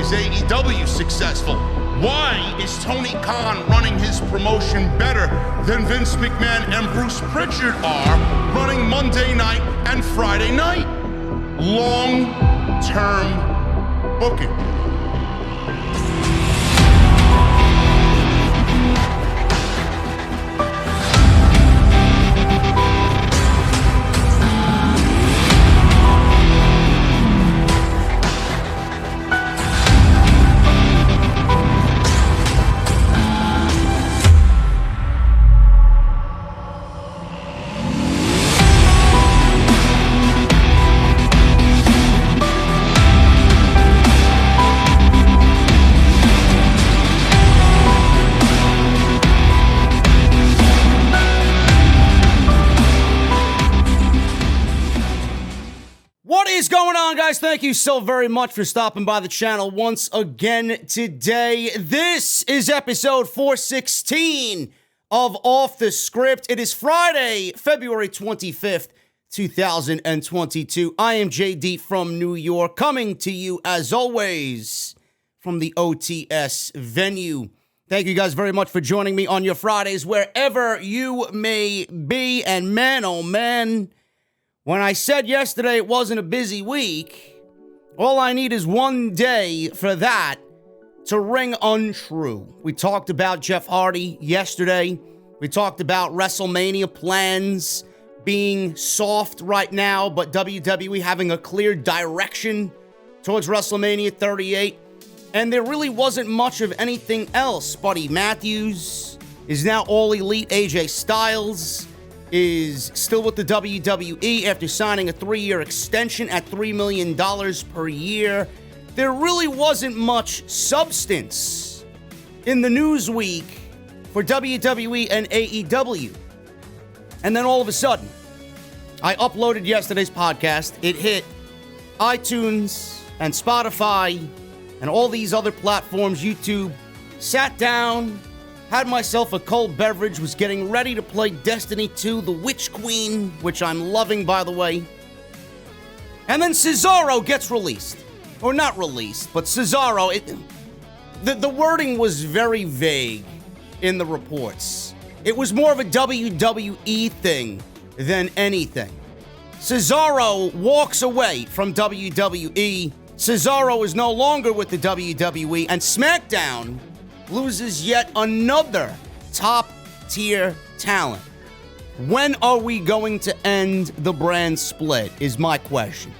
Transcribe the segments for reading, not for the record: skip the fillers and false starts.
is AEW successful? Why is Tony Khan running his promotion better than Vince McMahon and Bruce Pritchard are running Monday night and Friday night? Long-term booking. Guys, thank you so very much for stopping by the channel once again today. This is episode 416 of Off the Script. It is Friday, February 25th, 2022. I am JD from New York, coming to you as always from the OTS venue. Thank you guys very much for joining me on your Fridays, wherever you may be. And man, oh man, when I said yesterday it wasn't a busy week, all I need is one day for that to ring untrue. We talked about Jeff Hardy yesterday. We talked about WrestleMania plans being soft right now, but WWE having a clear direction towards WrestleMania 38. And there really wasn't much of anything else. Buddy Matthews is now All Elite. AJ Styles is still with the WWE after signing a 3-year extension at $3 million per year. There really wasn't much substance in the news week for WWE and AEW. And then all of a sudden, I uploaded yesterday's podcast. It hit iTunes and Spotify and all these other platforms, YouTube. Sat down, had myself a cold beverage, was getting ready to play Destiny 2, The Witch Queen, which I'm loving, by the way. And then Cesaro gets released. Or not released, but Cesaro, the wording was very vague in the reports. It was more of a WWE thing than anything. Cesaro walks away from WWE. Cesaro is no longer with the WWE, and SmackDown loses yet another top-tier talent. When are we going to end the brand split, is my question.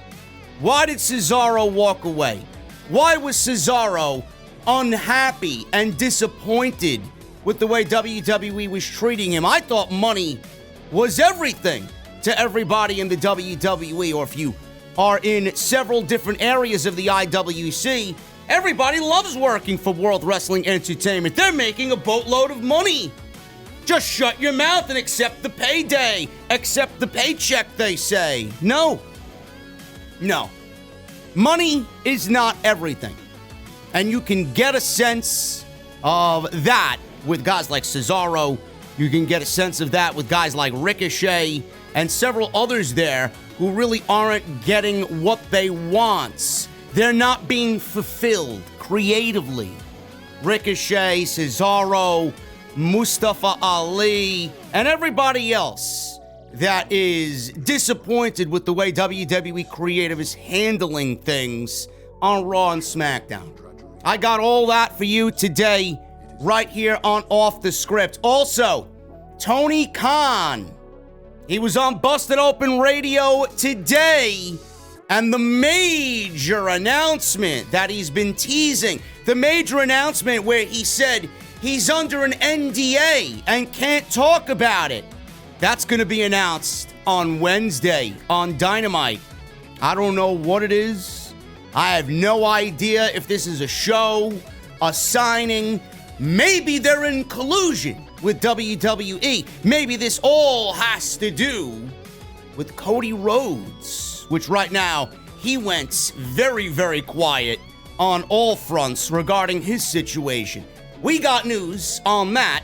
Why did Cesaro walk away? Why was Cesaro unhappy and disappointed with the way WWE was treating him? I thought money was everything to everybody in the WWE, or if you are in several different areas of the IWC, everybody loves working for World Wrestling Entertainment. They're making a boatload of money. Just shut your mouth and accept the payday. Accept the paycheck, they say. No. Money is not everything. And you can get a sense of that with guys like Cesaro. You can get a sense of that with guys like Ricochet and several others there who really aren't getting what they want. They're not being fulfilled creatively. Ricochet, Cesaro, Mustafa Ali, and everybody else that is disappointed with the way WWE Creative is handling things on Raw and SmackDown. I got all that for you today, right here on Off the Script. Also, Tony Khan. He was on Busted Open Radio today, and the major announcement that he's been teasing, the major announcement where he said he's under an NDA and can't talk about it, that's going to be announced on Wednesday on Dynamite. I don't know what it is. I have no idea if this is a show, a signing. Maybe they're in collusion with WWE. Maybe this all has to do with Cody Rhodes, which right now, he went very, very quiet on all fronts regarding his situation. We got news on that,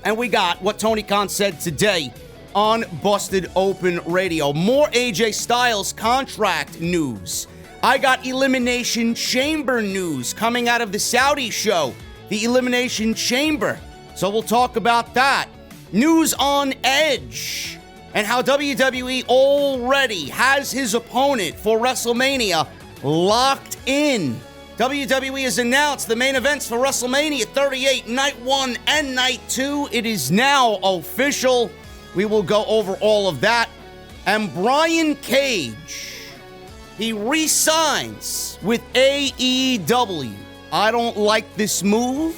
and we got what Tony Khan said today on Busted Open Radio. More AJ Styles contract news. I got Elimination Chamber news coming out of the Saudi show, the Elimination Chamber. So we'll talk about that. News on Edge and how WWE already has his opponent for WrestleMania locked in. WWE has announced the main events for WrestleMania 38, Night 1 and Night 2. It is now official. We will go over all of that. And Brian Cage, he re-signs with AEW. I don't like this move,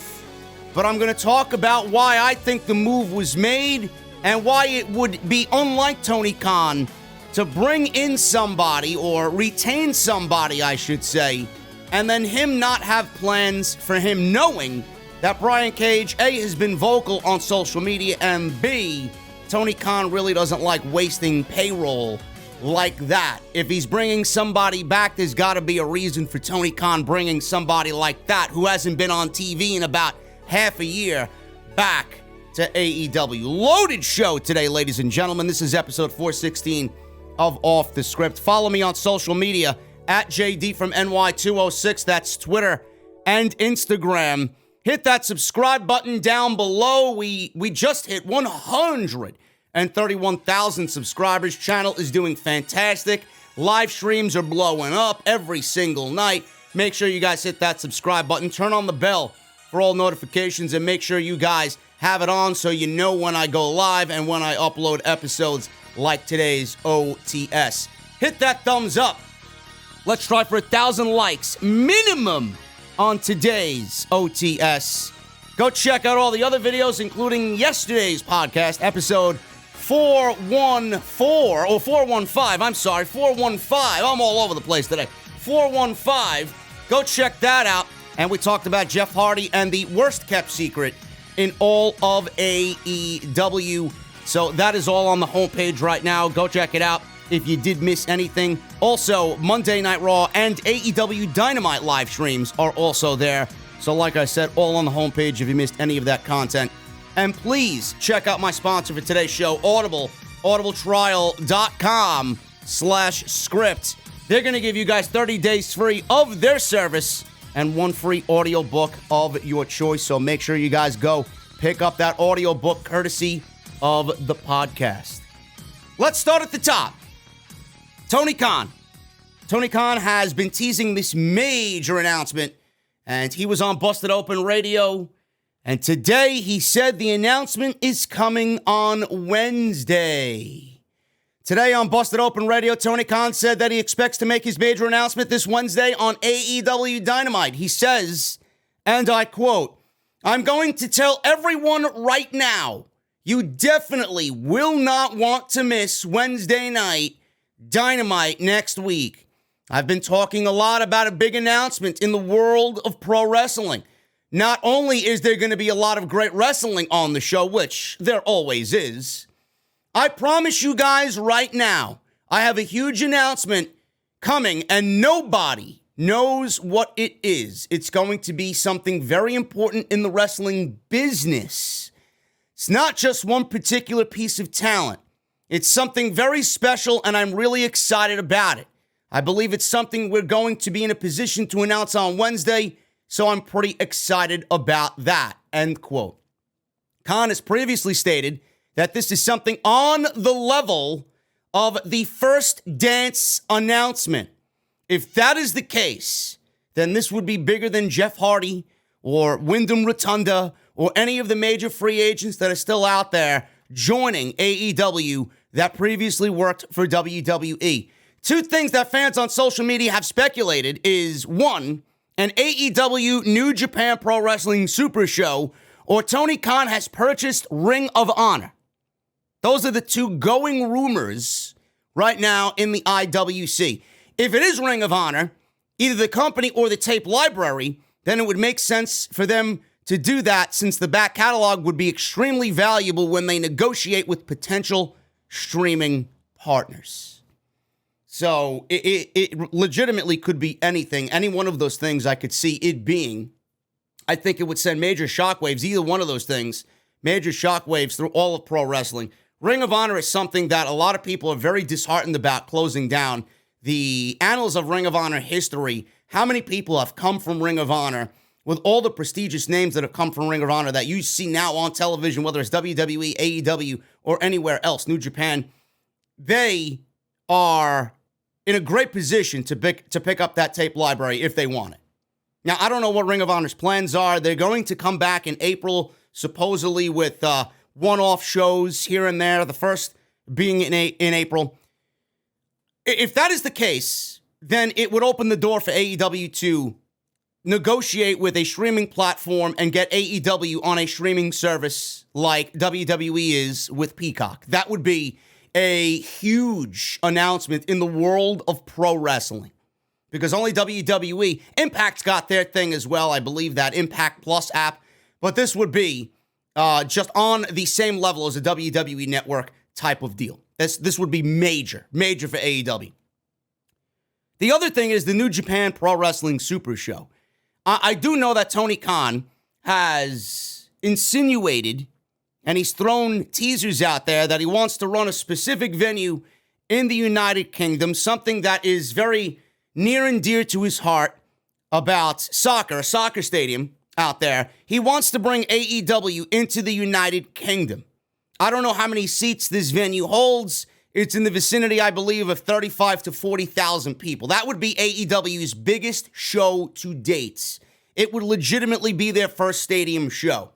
but I'm going to talk about why I think the move was made and why it would be unlike Tony Khan to bring in somebody, or retain somebody, I should say, and then him not have plans for him, knowing that Brian Cage, A, has been vocal on social media, and B, Tony Khan really doesn't like wasting payroll like that. If he's bringing somebody back, there's got to be a reason for Tony Khan bringing somebody like that who hasn't been on TV in about half a year back to AEW. Loaded show today, ladies and gentlemen. This is episode 416 of Off the Script. Follow me on social media at JDfromNY206. That's Twitter and Instagram. Hit that subscribe button down below. We just hit 131,000 subscribers. Channel is doing fantastic. Live streams are blowing up every single night. Make sure you guys hit that subscribe button. Turn on the bell for all notifications, and make sure you guys have it on so you know when I go live and when I upload episodes like today's OTS. Hit that thumbs up. Let's try for 1,000 likes minimum on today's OTS. Go check out all the other videos, including yesterday's podcast, episode 415. I'm sorry, 415. I'm all over the place today. 415. Go check that out. And we talked about Jeff Hardy and the worst kept secret in all of AEW. So that is all on the homepage right now. Go check it out if you did miss anything. Also, Monday Night Raw and AEW Dynamite live streams are also there. So like I said, all on the homepage if you missed any of that content. And please check out my sponsor for today's show, Audible, audibletrial.com/script. They're going to give you guys 30 days free of their service and one free audiobook of your choice. So make sure you guys go pick up that audiobook courtesy of the podcast. Let's start at the top. Tony Khan. Tony Khan has been teasing this major announcement, and he was on Busted Open Radio. And today he said the announcement is coming on Wednesday. Today on Busted Open Radio, Tony Khan said that he expects to make his major announcement this Wednesday on AEW Dynamite. He says, and I quote, "I'm going to tell everyone right now, you definitely will not want to miss Wednesday night Dynamite next week. I've been talking a lot about a big announcement in the world of pro wrestling. Not only is there going to be a lot of great wrestling on the show, which there always is, I promise you guys right now, I have a huge announcement coming and nobody knows what it is. It's going to be something very important in the wrestling business. It's not just one particular piece of talent. It's something very special and I'm really excited about it. I believe it's something we're going to be in a position to announce on Wednesday, so I'm pretty excited about that." End quote. Khan has previously stated that this is something on the level of the First Dance announcement. If that is the case, then this would be bigger than Jeff Hardy or Wyndham Rotunda or any of the major free agents that are still out there joining AEW that previously worked for WWE. Two things that fans on social media have speculated is, one, an AEW New Japan Pro Wrestling Super Show, or Tony Khan has purchased Ring of Honor. Those are the two going rumors right now in the IWC. If it is Ring of Honor, either the company or the tape library, then it would make sense for them to do that, since the back catalog would be extremely valuable when they negotiate with potential streaming partners. So it legitimately could be anything. Any one of those things I could see it being. I think it would send major shockwaves, either one of those things, major shockwaves through all of pro wrestling. Ring of Honor is something that a lot of people are very disheartened about closing down. the annals of Ring of Honor history, how many people have come from Ring of Honor with all the prestigious names that have come from Ring of Honor that you see now on television, whether it's WWE, AEW, or anywhere else, New Japan. They are in a great position to pick up that tape library if they want it. Now, I don't know what Ring of Honor's plans are. They're going to come back in April, supposedly with one-off shows here and there, the first being in April. If that is the case, then it would open the door for AEW to negotiate with a streaming platform and get AEW on a streaming service like WWE is with Peacock. That would be a huge announcement in the world of pro wrestling. Because only WWE, Impact's got their thing as well. I believe that Impact Plus app. But this would be just on the same level as a WWE Network type of deal. This would be major for AEW. The other thing is the New Japan Pro Wrestling Super Show. I do know that Tony Khan has insinuated, and he's thrown teasers out there, that he wants to run a specific venue in the United Kingdom, something that is very near and dear to his heart about soccer, a soccer stadium out there. He wants to bring AEW into the United Kingdom. I don't know how many seats this venue holds. It's in the vicinity, I believe, of 35 to 40,000 people. That would be AEW's biggest show to date. It would legitimately be their first stadium show.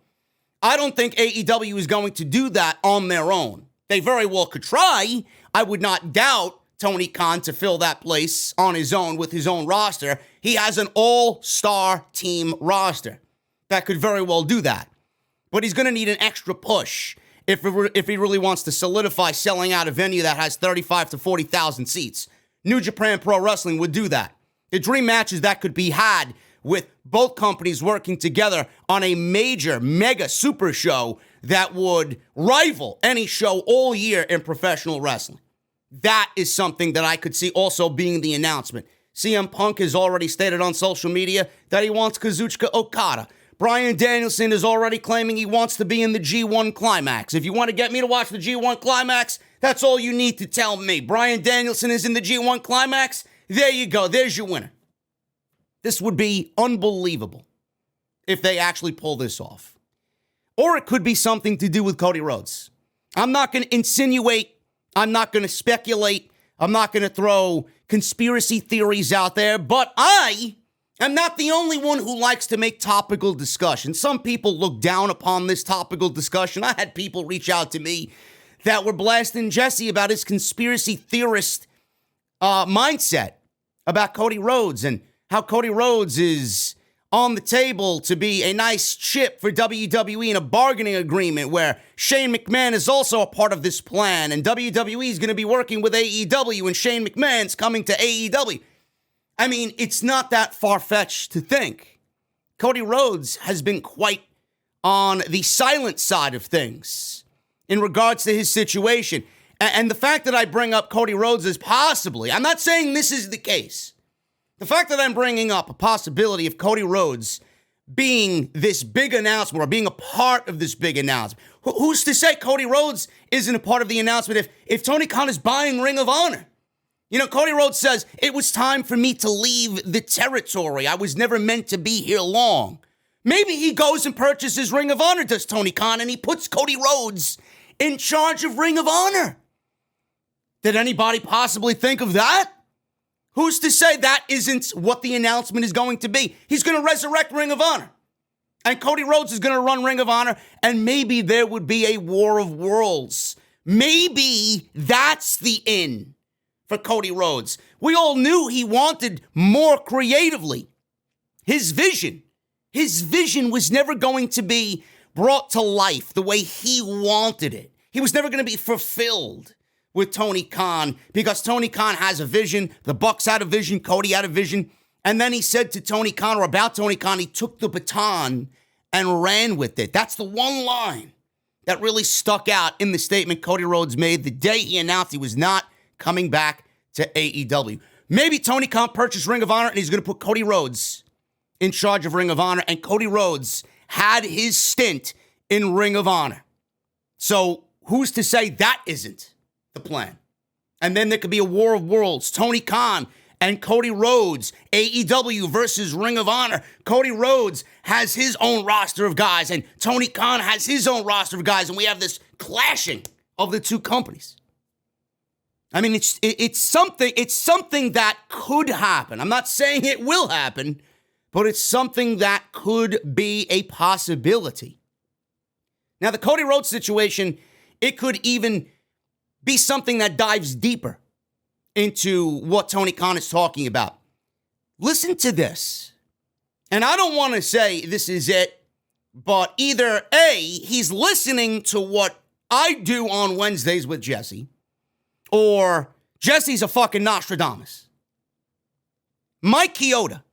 I don't think AEW is going to do that on their own. They very well could try. I would not doubt Tony Khan to fill that place on his own with his own roster. He has an all-star team roster that could very well do that. But he's going to need an extra push if he really wants to solidify selling out a venue that has 35 to 40,000 seats. New Japan Pro Wrestling would do that. The dream matches that could be had with both companies working together on a major, mega super show that would rival any show all year in professional wrestling. That is something that I could see also being the announcement. CM Punk has already stated on social media that he wants Kazuchika Okada. Bryan Danielson is already claiming he wants to be in the G1 Climax. If you want to get me to watch the G1 Climax, that's all you need to tell me. Bryan Danielson is in the G1 Climax. There you go. There's your winner. This would be unbelievable if they actually pull this off. Or it could be something to do with Cody Rhodes. I'm not going to insinuate. I'm not going to speculate. I'm not going to throw conspiracy theories out there. But I am not the only one who likes to make topical discussion. Some people look down upon this topical discussion. I had people reach out to me that were blasting Jesse about his conspiracy theorist mindset about Cody Rhodes and how Cody Rhodes is on the table to be a nice chip for WWE in a bargaining agreement where Shane McMahon is also a part of this plan and WWE is going to be working with AEW and Shane McMahon's coming to AEW. I mean, it's not that far-fetched to think. Cody Rhodes has been quite on the silent side of things in regards to his situation. And the fact that I bring up Cody Rhodes is possibly, I'm not saying this is the case. The fact that I'm bringing up a possibility of Cody Rhodes being this big announcement or being a part of this big announcement. Who's to say Cody Rhodes isn't a part of the announcement if Tony Khan is buying Ring of Honor? You know, Cody Rhodes says, it was time for me to leave the territory. I was never meant to be here long. Maybe he goes and purchases Ring of Honor, does Tony Khan, and he puts Cody Rhodes in charge of Ring of Honor. Did anybody possibly think of that? Who's to say that isn't what the announcement is going to be? He's going to resurrect Ring of Honor. And Cody Rhodes is going to run Ring of Honor, and maybe there would be a war of worlds. Maybe that's the in for Cody Rhodes. We all knew he wanted more creatively. His vision was never going to be brought to life the way he wanted it. He was never going to be fulfilled with Tony Khan because Tony Khan has a vision. The Bucks had a vision. Cody had a vision. And then he said to Tony Khan, or about Tony Khan, he took the baton and ran with it. That's the one line that really stuck out in the statement Cody Rhodes made the day he announced he was not coming back to AEW. Maybe Tony Khan purchased Ring of Honor and he's going to put Cody Rhodes in charge of Ring of Honor, and Cody Rhodes had his stint in Ring of Honor. So who's to say that isn't the plan? And then there could be a war of worlds. Tony Khan and Cody Rhodes, AEW versus Ring of Honor. Cody Rhodes has his own roster of guys, and Tony Khan has his own roster of guys, and we have this clashing of the two companies. I mean, it's something that could happen. I'm not saying it will happen, but it's something that could be a possibility. Now, the Cody Rhodes situation, it could even be something that dives deeper into what Tony Khan is talking about. Listen to this. And I don't want to say this is it, but either A, he's listening to what I do on Wednesdays with Jesse, or Jesse's a fucking Nostradamus. Mike Kiota,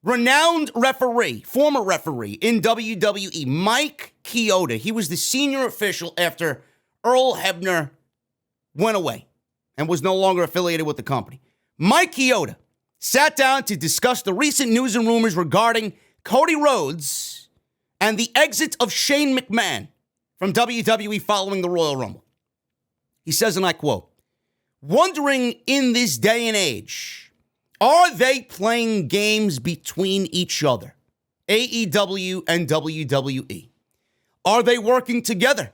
renowned referee, former referee in WWE, Mike Kiota. He was the senior official after Earl Hebner went away and was no longer affiliated with the company. Mike Kiota sat down to discuss the recent news and rumors regarding Cody Rhodes and the exit of Shane McMahon from WWE following the Royal Rumble. He says, and I quote, "Wondering in this day and age, are they playing games between each other, AEW and WWE? Are they working together?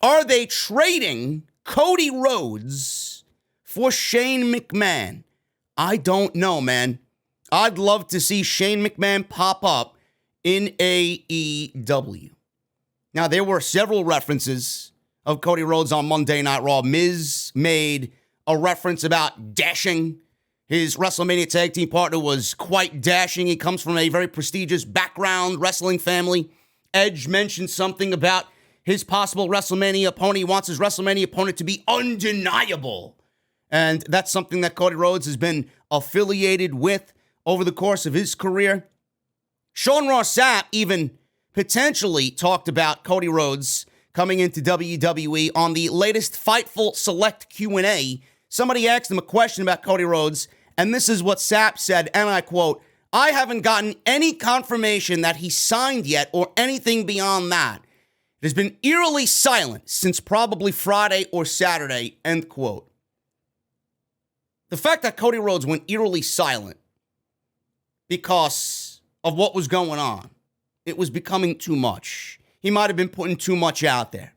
Are they trading Cody Rhodes for Shane McMahon? I don't know, man. I'd love to see Shane McMahon pop up in AEW." Now, there were several references of Cody Rhodes on Monday Night Raw. Miz made a reference about dashing. His WrestleMania tag team partner was quite dashing. He comes from a very prestigious background, wrestling family. Edge mentioned something about his possible WrestleMania opponent. He wants his WrestleMania opponent to be undeniable. And that's something that Cody Rhodes has been affiliated with over the course of his career. Sean Ross Sapp even potentially talked about Cody Rhodes coming into WWE on the latest Fightful Select Q&A. Somebody asked him a question about Cody Rhodes, and this is what Sapp said, and I quote, "I haven't gotten any confirmation that he signed yet or anything beyond that. It has been eerily silent since probably Friday or Saturday," end quote. The fact that Cody Rhodes went eerily silent because of what was going on, it was becoming too much. He might have been putting too much out there.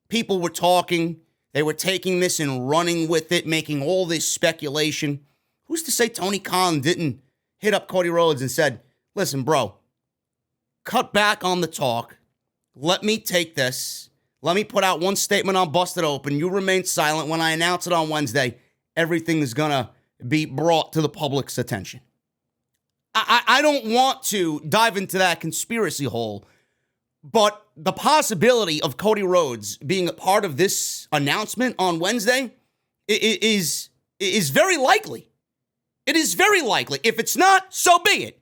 People were talking. They were taking this and running with it, making all this speculation. Who's to say Tony Khan didn't hit up Cody Rhodes and said, "Listen, bro, cut back on the talk. Let me take this. Let me put out one statement on Busted Open. You remain silent. When I announce it on Wednesday, everything is going to be brought to the public's attention." I don't want to dive into that conspiracy hole, but the possibility of Cody Rhodes being a part of this announcement on Wednesday is very likely. It is very likely. If it's not, so be it.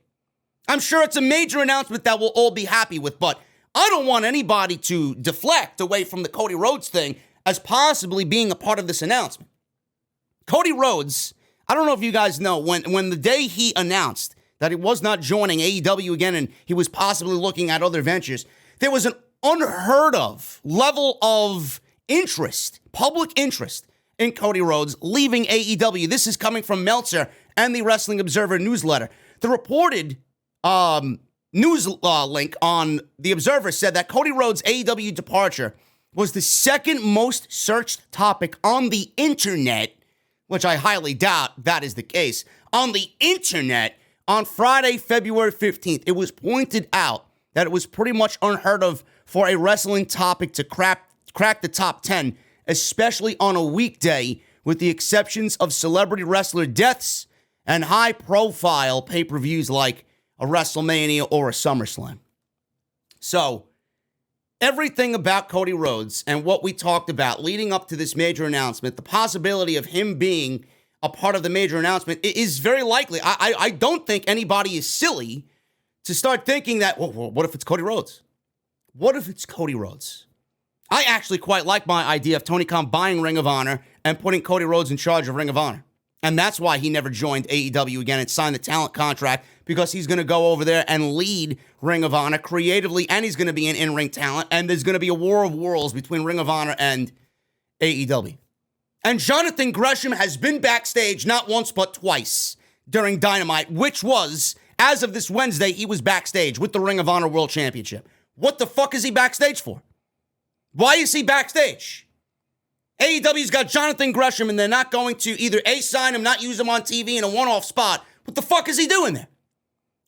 I'm sure it's a major announcement that we'll all be happy with, but I don't want anybody to deflect away from the Cody Rhodes thing as possibly being a part of this announcement. Cody Rhodes, I don't know if you guys know, when the day he announced that he was not joining AEW again and he was possibly looking at other ventures, there was an unheard of level of interest, public interest in Cody Rhodes leaving AEW. This is coming from Meltzer and the Wrestling Observer newsletter. The reported news link on the Observer said that Cody Rhodes' AEW departure was the second most searched topic on the internet, which I highly doubt that is the case, on the internet on Friday, February 15th. It was pointed out that it was pretty much unheard of for a wrestling topic to crack the top 10, especially on a weekday, with the exceptions of celebrity wrestler deaths and high-profile pay-per-views like a WrestleMania or a SummerSlam. So, everything about Cody Rhodes and what we talked about leading up to this major announcement, the possibility of him being a part of the major announcement is very likely. I don't think anybody is silly to start thinking that, well, what if it's Cody Rhodes? What if it's Cody Rhodes? I actually quite like my idea of Tony Khan buying Ring of Honor and putting Cody Rhodes in charge of Ring of Honor. And that's why he never joined AEW again and signed the talent contract, because he's going to go over there and lead Ring of Honor creatively, and he's going to be an in-ring talent, and there's going to be a war of worlds between Ring of Honor and AEW. And Jonathan Gresham has been backstage not once but twice during Dynamite, which was, as of this Wednesday, he was backstage with the Ring of Honor World Championship. What the fuck is he backstage for? Why is he backstage? AEW's got Jonathan Gresham and they're not going to either A, sign him, not use him on TV in a one-off spot. What the fuck is he doing there?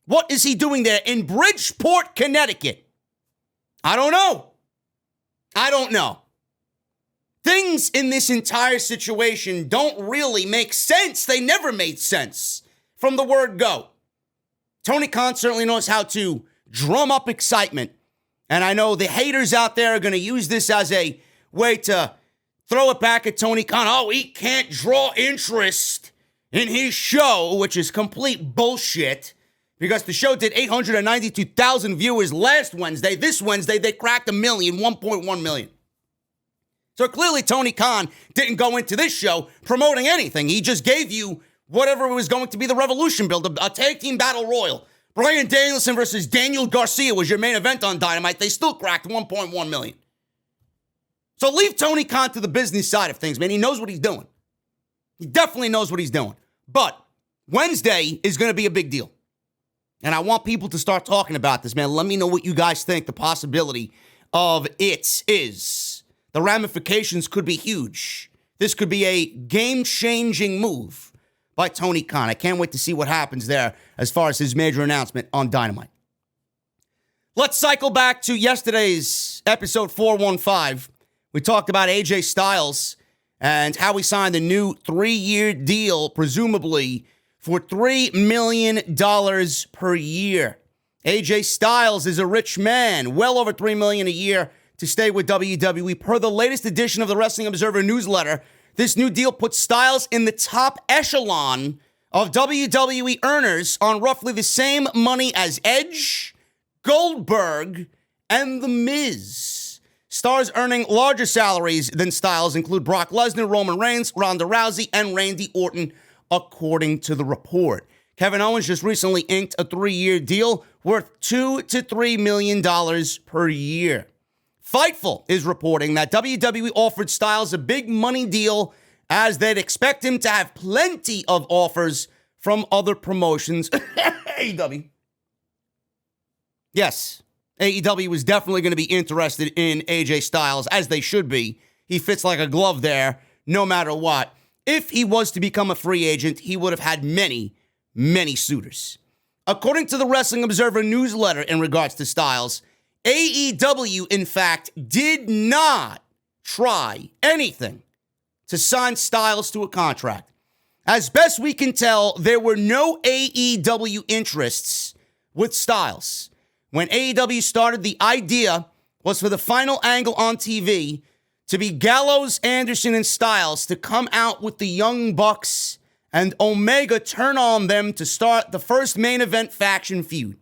What is he doing there in Bridgeport, Connecticut? I don't know. Things in this entire situation don't really make sense. They never made sense from the word go. Tony Khan certainly knows how to drum up excitement. And I know the haters out there are going to use this as a way to throw it back at Tony Khan. Oh, he can't draw interest in his show, which is complete bullshit. Because the show did 892,000 viewers last Wednesday. This Wednesday, they cracked 1.1 million. So clearly, Tony Khan didn't go into this show promoting anything. He just gave you whatever was going to be the Revolution build, a tag team battle royal. Bryan Danielson versus Daniel Garcia was your main event on Dynamite. They still cracked 1.1 million. So leave Tony Khan to the business side of things, man. He knows what he's doing. He definitely knows what he's doing. But Wednesday is going to be a big deal. And I want people to start talking about this, man. Let me know what you guys think the possibility of it is. The ramifications could be huge. This could be a game-changing move by Tony Khan. I can't wait to see what happens there as far as his major announcement on Dynamite. Let's cycle back to yesterday's episode 415. We talked about AJ Styles and how he signed a new 3-year deal, presumably for $3 million per year. AJ Styles is a rich man, well over $3 million a year to stay with WWE. Per the latest edition of the Wrestling Observer newsletter, this new deal puts Styles in the top echelon of WWE earners on roughly the same money as Edge, Goldberg, and The Miz. Stars earning larger salaries than Styles include Brock Lesnar, Roman Reigns, Ronda Rousey, and Randy Orton, according to the report. Kevin Owens just recently inked a 3-year deal worth $2 to $3 million per year. Fightful is reporting that WWE offered Styles a big money deal as they'd expect him to have plenty of offers from other promotions. AEW. Yes, AEW was definitely going to be interested in AJ Styles, as they should be. He fits like a glove there, no matter what. If he was to become a free agent, he would have had many, many suitors. According to the Wrestling Observer newsletter in regards to Styles, AEW, in fact, did not try anything to sign Styles to a contract. As best we can tell, there were no AEW interests with Styles. When AEW started, the idea was for the final angle on TV to be Gallows, Anderson, and Styles to come out with the Young Bucks and Omega turn on them to start the first main event faction feud.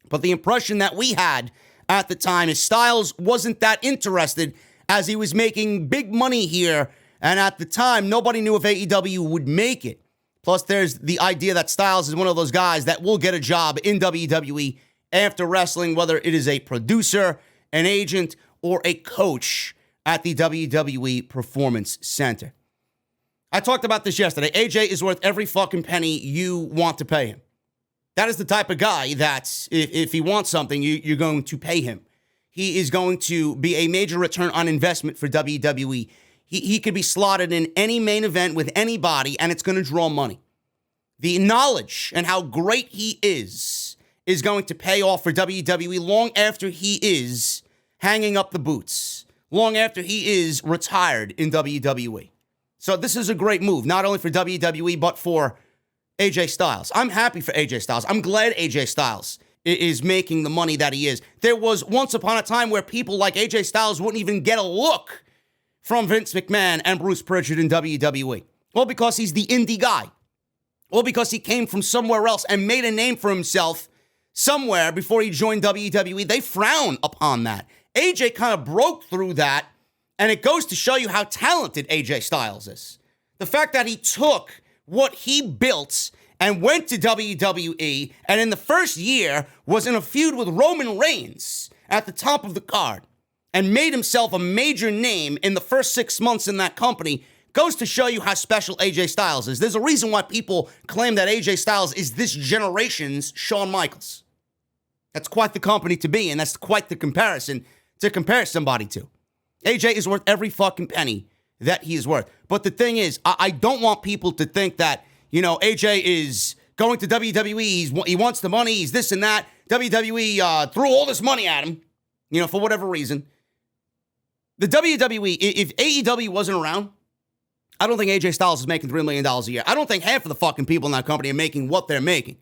But the impression that we had at the time is Styles wasn't that interested as he was making big money here, and at the time, nobody knew if AEW would make it. Plus, there's the idea that Styles is one of those guys that will get a job in WWE after wrestling, whether it is a producer, an agent, or a coach at the WWE Performance Center. I talked about this yesterday. AJ is worth every fucking penny you want to pay him. That is the type of guy that if he wants something, you're going to pay him. He is going to be a major return on investment for WWE. He could be slotted in any main event with anybody, and it's going to draw money. The knowledge and how great he is going to pay off for WWE long after he is hanging up the boots, long after he is retired in WWE. So this is a great move, not only for WWE, but for AJ Styles. I'm happy for AJ Styles. I'm glad AJ Styles is making the money that he is. There was once upon a time where people like AJ Styles wouldn't even get a look from Vince McMahon and Bruce Pritchard in WWE. Well, because he's the indie guy. Well, because he came from somewhere else and made a name for himself somewhere before he joined WWE. They frown upon that. AJ kind of broke through that, and it goes to show you how talented AJ Styles is. The fact that he took what he built and went to WWE, and in the first year was in a feud with Roman Reigns at the top of the card, and made himself a major name in the first 6 months in that company, Goes to show you how special AJ Styles is. There's a reason why people claim that AJ Styles is this generation's Shawn Michaels. That's quite the company to be in. That's quite the comparison to compare somebody to. AJ is worth every fucking penny that he is worth. But the thing is, I don't want people to think that, AJ is going to WWE. He wants the money. He's this and that. WWE threw all this money at him, for whatever reason. The WWE, if AEW wasn't around, I don't think AJ Styles is making $3 million a year. I don't think half of the fucking people in that company are making what they're making.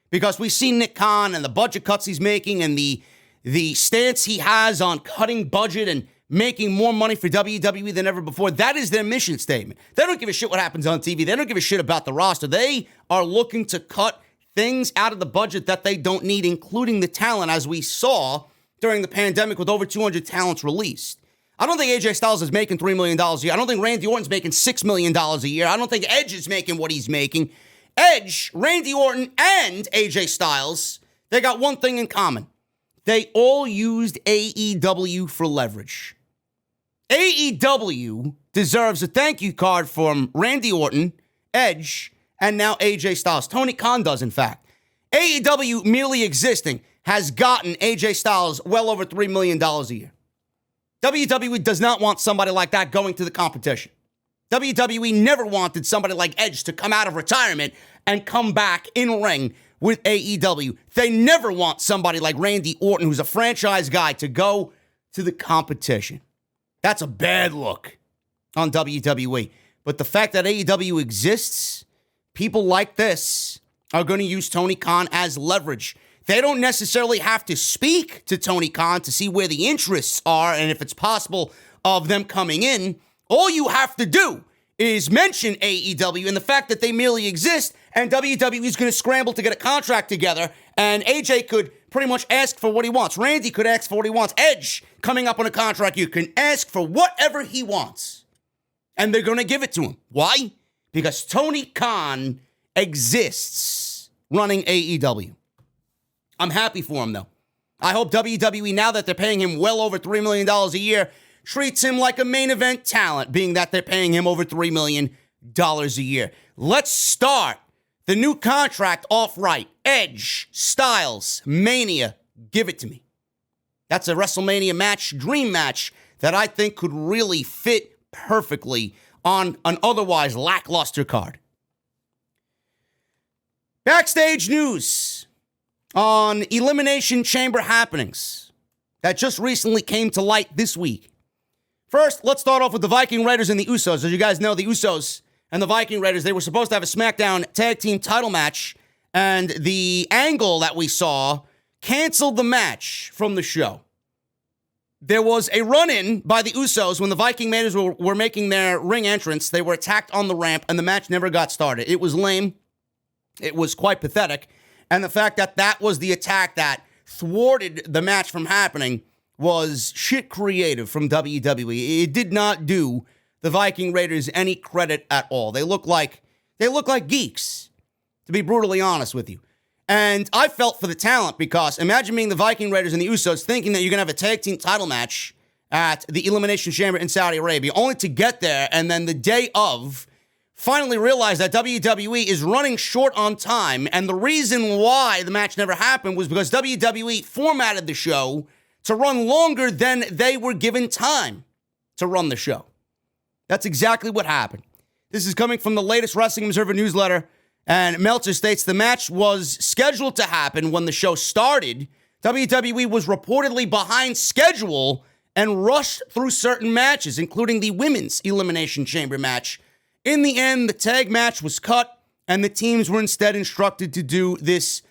Because we've seen Nick Khan and the budget cuts he's making and the stance he has on cutting budget and making more money for WWE than ever before. That is their mission statement. They don't give a shit what happens on TV. They don't give a shit about the roster. They are looking to cut things out of the budget that they don't need, including the talent, as we saw during the pandemic with over 200 talents released. I don't think AJ Styles is making $3 million a year. I don't think Randy Orton's making $6 million a year. I don't think Edge is making what he's making. Edge, Randy Orton, and AJ Styles, they got one thing in common. They all used AEW for leverage. AEW deserves a thank you card from Randy Orton, Edge, and now AJ Styles. Tony Khan does, in fact. AEW merely existing has gotten AJ Styles well over $3 million a year. WWE does not want somebody like that going to the competition. WWE never wanted somebody like Edge to come out of retirement and come back in ring with AEW. They never want somebody like Randy Orton, who's a franchise guy, to go to the competition. That's a bad look on WWE. But the fact that AEW exists, people like this are going to use Tony Khan as leverage. They don't necessarily have to speak to Tony Khan to see where the interests are and if it's possible of them coming in. All you have to do is mention AEW and the fact that they merely exist, and WWE is going to scramble to get a contract together, and AJ could pretty much ask for what he wants. Randy could ask for what he wants. Edge, coming up on a contract, you can ask for whatever he wants, and they're going to give it to him. Why? Because Tony Khan exists running AEW. I'm happy for him, though. I hope WWE, now that they're paying him well over $3 million a year, treats him like a main event talent, being that they're paying him over $3 million a year. Let's start the new contract off right. Edge, Styles, Mania, give it to me. That's a WrestleMania match, dream match, that I think could really fit perfectly on an otherwise lackluster card. Backstage news on Elimination Chamber happenings that just recently came to light this week. First, let's start off with the Viking Raiders and the Usos. As you guys know, the Usos and the Viking Raiders, they were supposed to have a SmackDown tag team title match, and the angle that we saw canceled the match from the show. There was a run-in by the Usos when the Viking Raiders were making their ring entrance. They were attacked on the ramp, and the match never got started. It was lame. It was quite pathetic. And the fact that that was the attack that thwarted the match from happening was shit creative from WWE. It did not do the Viking Raiders any credit at all. They look like geeks, to be brutally honest with you. And I felt for the talent, because imagine being the Viking Raiders and the Usos thinking that you're going to have a tag team title match at the Elimination Chamber in Saudi Arabia, only to get there and then the day of finally realize that WWE is running short on time. And the reason why the match never happened was because WWE formatted the show to run longer than they were given time to run the show. That's exactly what happened. This is coming from the latest Wrestling Observer newsletter, and Meltzer states the match was scheduled to happen when the show started. WWE was reportedly behind schedule and rushed through certain matches, including the Women's Elimination Chamber match. In the end, the tag match was cut, and the teams were instead instructed to do this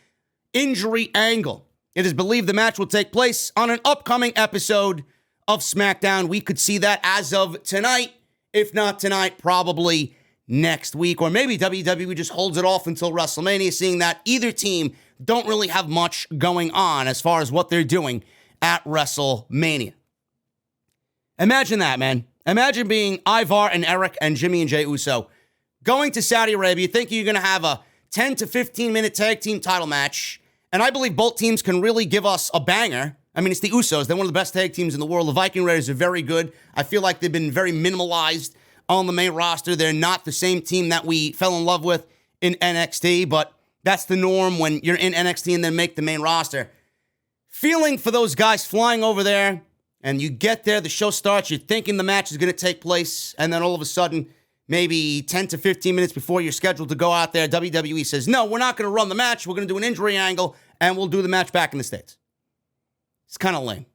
injury angle. It is believed the match will take place on an upcoming episode of SmackDown. We could see that as of tonight. If not tonight, probably next week. Or maybe WWE just holds it off until WrestleMania, seeing that either team don't really have much going on as far as what they're doing at WrestleMania. Imagine that, man. Imagine being Ivar and Eric and Jimmy and Jey Uso going to Saudi Arabia thinking you're going to have a 10 to 15 minute tag team title match. And I believe both teams can really give us a banger. I mean, it's the Usos. They're one of the best tag teams in the world. The Viking Raiders are very good. I feel like they've been very minimalized on the main roster. They're not the same team that we fell in love with in NXT, but that's the norm when you're in NXT and then make the main roster. Feeling for those guys flying over there, and you get there, the show starts, you're thinking the match is going to take place, and then all of a sudden, maybe 10 to 15 minutes before you're scheduled to go out there, WWE says, no, we're not going to run the match. We're going to do an injury angle, and we'll do the match back in the States. It's kind of lame.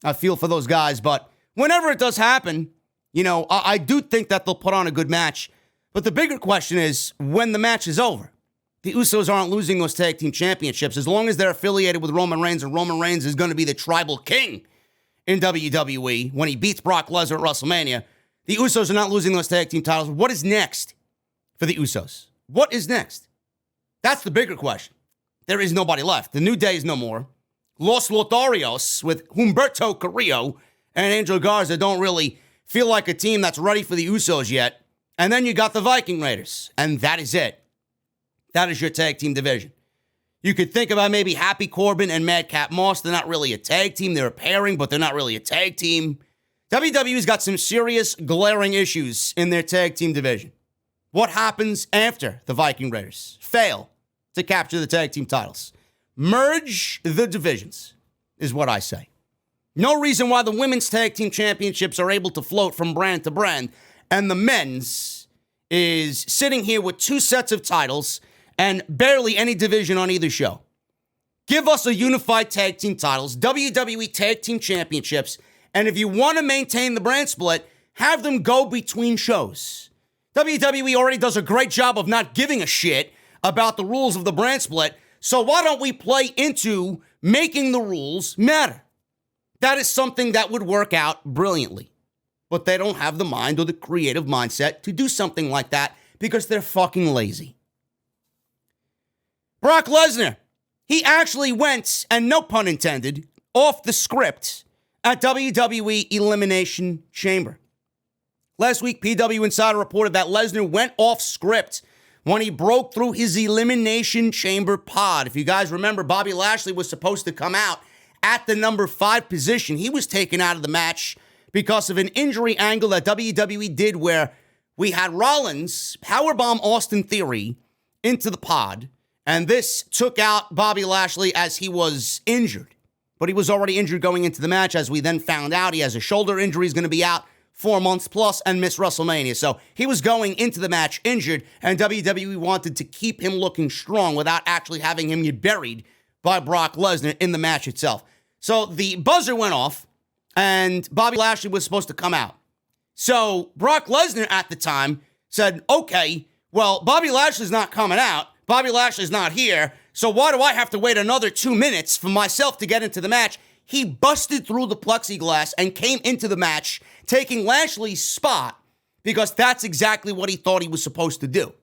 I feel for those guys, but whenever it does happen, I do think that they'll put on a good match. But the bigger question is, when the match is over, the Usos aren't losing those tag team championships. As long as they're affiliated with Roman Reigns, and Roman Reigns is going to be the tribal king in WWE when he beats Brock Lesnar at WrestleMania, the Usos are not losing those tag team titles. What is next for the Usos? What is next? That's the bigger question. There is nobody left. The New Day is no more. Los Lotharios with Humberto Carrillo and Angel Garza don't really feel like a team that's ready for the Usos yet. And then you got the Viking Raiders, and that is it. That is your tag team division. You could think about maybe Happy Corbin and Madcap Moss. They're not really a tag team. They're a pairing, but they're not really a tag team. WWE's got some serious glaring issues in their tag team division. What happens after the Viking Raiders fail to capture the tag team titles? Merge the divisions, is what I say. No reason why the women's tag team championships are able to float from brand to brand, and the men's is sitting here with 2 sets of titles and barely any division on either show. Give us a unified tag team titles, WWE tag team championships, and if you want to maintain the brand split, have them go between shows. WWE already does a great job of not giving a shit about the rules of the brand split, so why don't we play into making the rules matter? That is something that would work out brilliantly. But they don't have the mind or the creative mindset to do something like that because they're fucking lazy. Brock Lesnar, he actually went, and no pun intended, off the script at WWE Elimination Chamber. Last week, PW Insider reported that Lesnar went off script when he broke through his Elimination Chamber pod. If you guys remember, Bobby Lashley was supposed to come out at the number 5 position. He was taken out of the match because of an injury angle that WWE did where we had Rollins powerbomb Austin Theory into the pod, and this took out Bobby Lashley as he was injured. But he was already injured going into the match, as we then found out. He has a shoulder injury. He's going to be out 4 months plus and miss WrestleMania. So he was going into the match injured, and WWE wanted to keep him looking strong without actually having him get buried by Brock Lesnar in the match itself. So the buzzer went off, and Bobby Lashley was supposed to come out. So Brock Lesnar at the time said, okay, well, Bobby Lashley's not coming out. Bobby Lashley's not here. So why do I have to wait another 2 minutes for myself to get into the match? He busted through the plexiglass and came into the match, taking Lashley's spot because that's exactly what he thought he was supposed to do.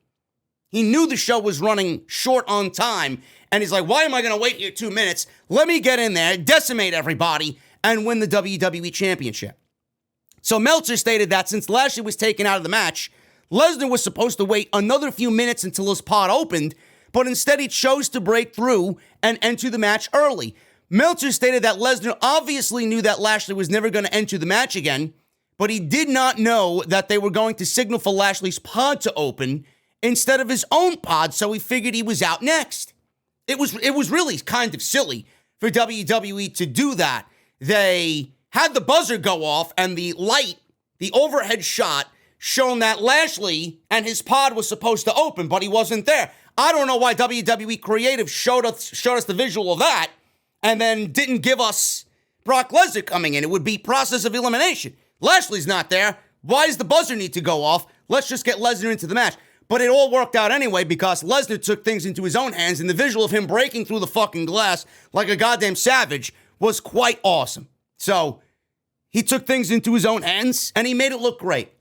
He knew the show was running short on time, and he's like, why am I going to wait here 2 minutes? Let me get in there, decimate everybody, and win the WWE Championship. So Meltzer stated that since Lashley was taken out of the match, Lesnar was supposed to wait another few minutes until his pod opened, but instead he chose to break through and enter the match early. Meltzer stated that Lesnar obviously knew that Lashley was never going to enter the match again, but he did not know that they were going to signal for Lashley's pod to open instead of his own pod, so he figured he was out next. It was really kind of silly for WWE to do that. They had the buzzer go off and the light, the overhead shot, shown that Lashley and his pod was supposed to open, but he wasn't there. I don't know why WWE Creative showed us the visual of that and then didn't give us Brock Lesnar coming in. It would be process of elimination. Lashley's not there. Why does the buzzer need to go off? Let's just get Lesnar into the match. But it all worked out anyway because Lesnar took things into his own hands, and the visual of him breaking through the fucking glass like a goddamn savage was quite awesome. So he took things into his own hands, and he made it look great.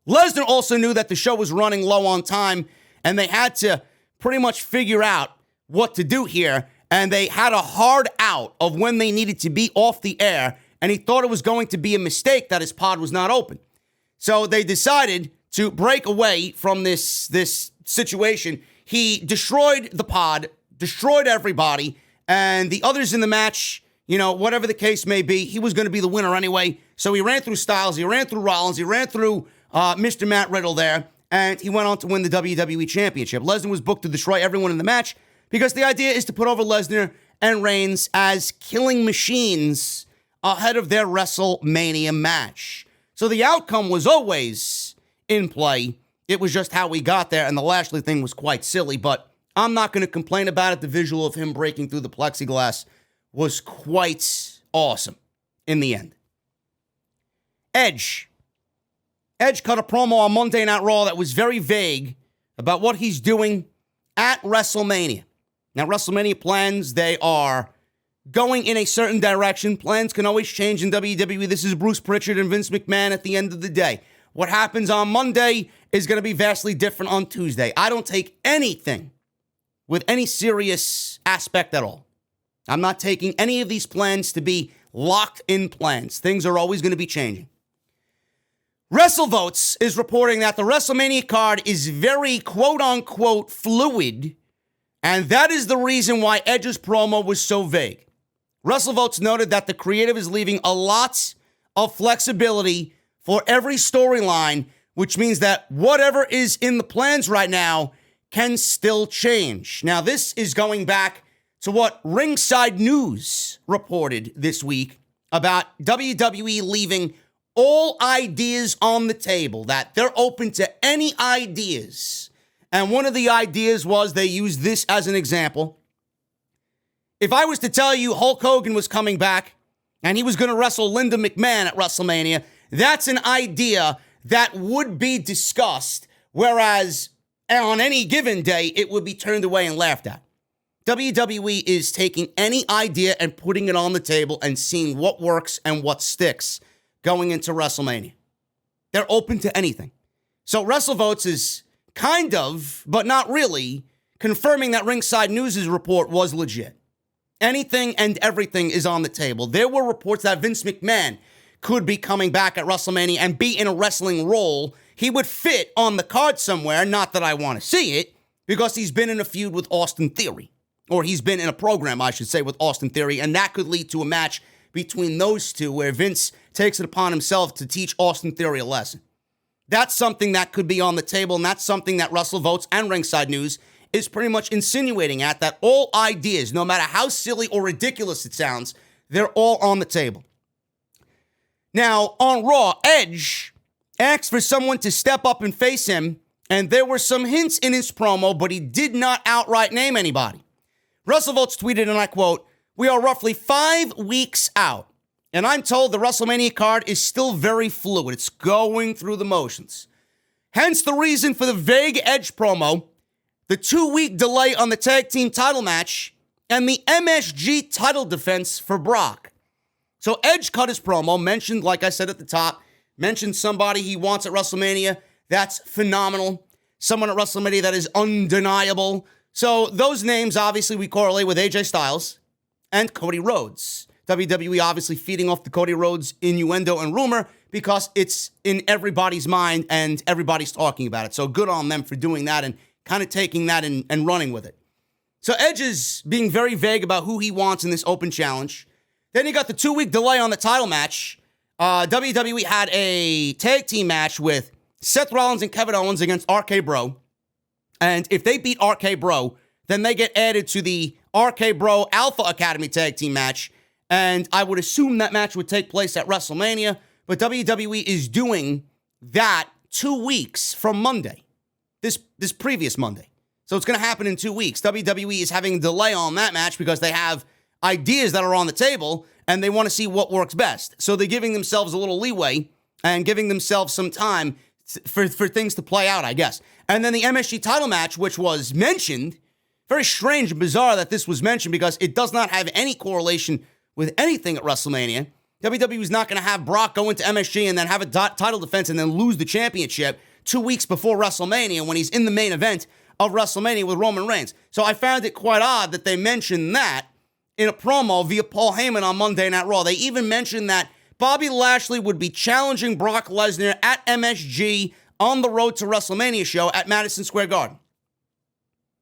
Lesnar also knew that the show was running low on time, and they had to pretty much figure out what to do here, and they had a hard out of when they needed to be off the air, and he thought it was going to be a mistake that his pod was not open. So they decided to break away from this situation. He destroyed the pod, destroyed everybody, and the others in the match, whatever the case may be, he was going to be the winner anyway. So he ran through Styles, he ran through Rollins, he ran through Mr. Matt Riddle there, and he went on to win the WWE Championship. Lesnar was booked to destroy everyone in the match because the idea is to put over Lesnar and Reigns as killing machines ahead of their WrestleMania match. So the outcome was always in play. It was just how we got there, and the Lashley thing was quite silly, but I'm not going to complain about it. The visual of him breaking through the plexiglass was quite awesome in the end. Edge cut a promo on Monday Night Raw that was very vague about what he's doing at WrestleMania. Now, WrestleMania plans, they are going in a certain direction. Plans can always change in WWE. This is Bruce Pritchard and Vince McMahon at the end of the day. What happens on Monday is going to be vastly different on Tuesday. I don't take anything with any serious aspect at all. I'm not taking any of these plans to be locked in plans. Things are always going to be changing. WrestleVotes is reporting that the WrestleMania card is very quote-unquote fluid, and that is the reason why Edge's promo was so vague. WrestleVotes noted that the creative is leaving a lot of flexibility for every storyline, which means that whatever is in the plans right now can still change. Now, this is going back to what Ringside News reported this week about WWE leaving all ideas on the table, that they're open to any ideas. And one of the ideas was, they used this as an example. If I was to tell you Hulk Hogan was coming back and he was going to wrestle Linda McMahon at WrestleMania, that's an idea that would be discussed, whereas on any given day, it would be turned away and laughed at. WWE is taking any idea and putting it on the table and seeing what works and what sticks going into WrestleMania. They're open to anything. So WrestleVotes is kind of, but not really, confirming that Ringside News' report was legit. Anything and everything is on the table. There were reports that Vince McMahon could be coming back at WrestleMania and be in a wrestling role. He would fit on the card somewhere, not that I want to see it, because he's been in a feud with Austin Theory. Or he's been in a program, I should say, with Austin Theory, and that could lead to a match between those two where Vince takes it upon himself to teach Austin Theory a lesson. That's something that could be on the table, and that's something that WrestleVotes and Ringside News is pretty much insinuating at, that all ideas, no matter how silly or ridiculous it sounds, they're all on the table. Now, on Raw, Edge asked for someone to step up and face him, and there were some hints in his promo, but he did not outright name anybody. WrestleVotes tweeted, and I quote, "We are roughly 5 weeks out, and I'm told the WrestleMania card is still very fluid. It's going through the motions. Hence the reason for the vague Edge promo, the 2-week delay on the tag team title match, and the MSG title defense for Brock." So Edge cut his promo, mentioned, like I said at the top, mentioned somebody he wants at WrestleMania. That's phenomenal. Someone at WrestleMania that is undeniable. So those names, obviously, we correlate with AJ Styles and Cody Rhodes. WWE obviously feeding off the Cody Rhodes innuendo and rumor because it's in everybody's mind and everybody's talking about it. So good on them for doing that and kind of taking that and running with it. So Edge is being very vague about who he wants in this open challenge. Then you got the 2-week delay on the title match. WWE had a tag team match with Seth Rollins and Kevin Owens against RK Bro. And if they beat RK Bro, then they get added to the RK Bro Alpha Academy tag team match. And I would assume that match would take place at WrestleMania. But WWE is doing that 2 weeks from Monday. This previous Monday. So it's going to happen in 2 weeks. WWE is having a delay on that match because they have ideas that are on the table and they want to see what works best. So they're giving themselves a little leeway and giving themselves some time for things to play out, I guess. And then the MSG title match, which was mentioned, very strange and bizarre that this was mentioned because it does not have any correlation with anything at WrestleMania. WWE is not going to have Brock go into MSG and then have a title defense and then lose the championship 2 weeks before WrestleMania when he's in the main event of WrestleMania with Roman Reigns. So I found it quite odd that they mentioned that in a promo via Paul Heyman on Monday Night Raw. They even mentioned that Bobby Lashley would be challenging Brock Lesnar at MSG on the road to WrestleMania show at Madison Square Garden.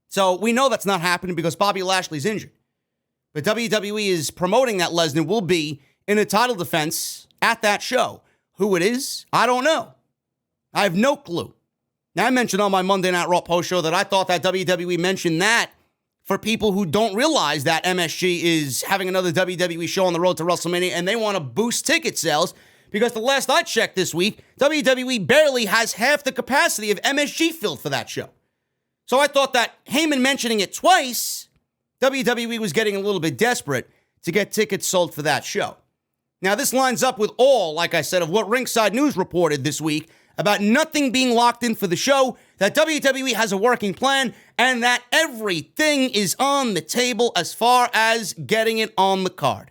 So we know that's not happening because Bobby Lashley's injured. But WWE is promoting that Lesnar will be in a title defense at that show. Who it is, I don't know. I have no clue. Now, I mentioned on my Monday Night Raw post show that I thought that WWE mentioned that for people who don't realize that MSG is having another WWE show on the road to WrestleMania and they want to boost ticket sales, because the last I checked this week, WWE barely has half the capacity of MSG filled for that show. So I thought that Heyman mentioning it twice, WWE was getting a little bit desperate to get tickets sold for that show. Now, this lines up with all, like I said, of what Ringside News reported this week about nothing being locked in for the show, that WWE has a working plan, and that everything is on the table as far as getting it on the card.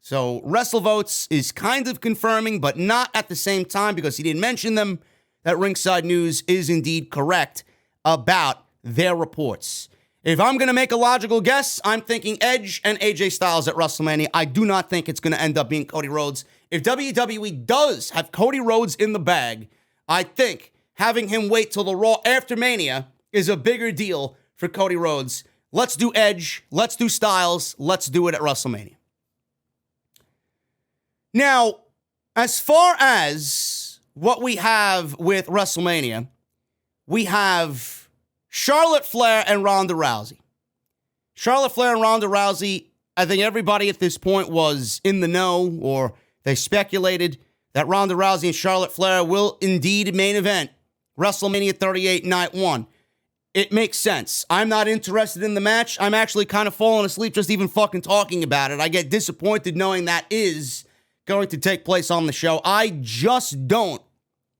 So WrestleVotes is kind of confirming, but not at the same time, because he didn't mention them, that Ringside News is indeed correct about their reports. If I'm going to make a logical guess, I'm thinking Edge and AJ Styles at WrestleMania. I do not think it's going to end up being Cody Rhodes. If WWE does have Cody Rhodes in the bag, I think having him wait till the Raw after Mania is a bigger deal for Cody Rhodes. Let's do Edge. Let's do Styles. Let's do it at WrestleMania. Now, as far as what we have with WrestleMania, we have Charlotte Flair and Ronda Rousey. Charlotte Flair and Ronda Rousey, I think everybody at this point was in the know, or they speculated that Ronda Rousey and Charlotte Flair will indeed main event WrestleMania 38 Night 1. It makes sense. I'm not interested in the match. I'm actually kind of falling asleep just even fucking talking about it. I get disappointed knowing that is going to take place on the show. I just don't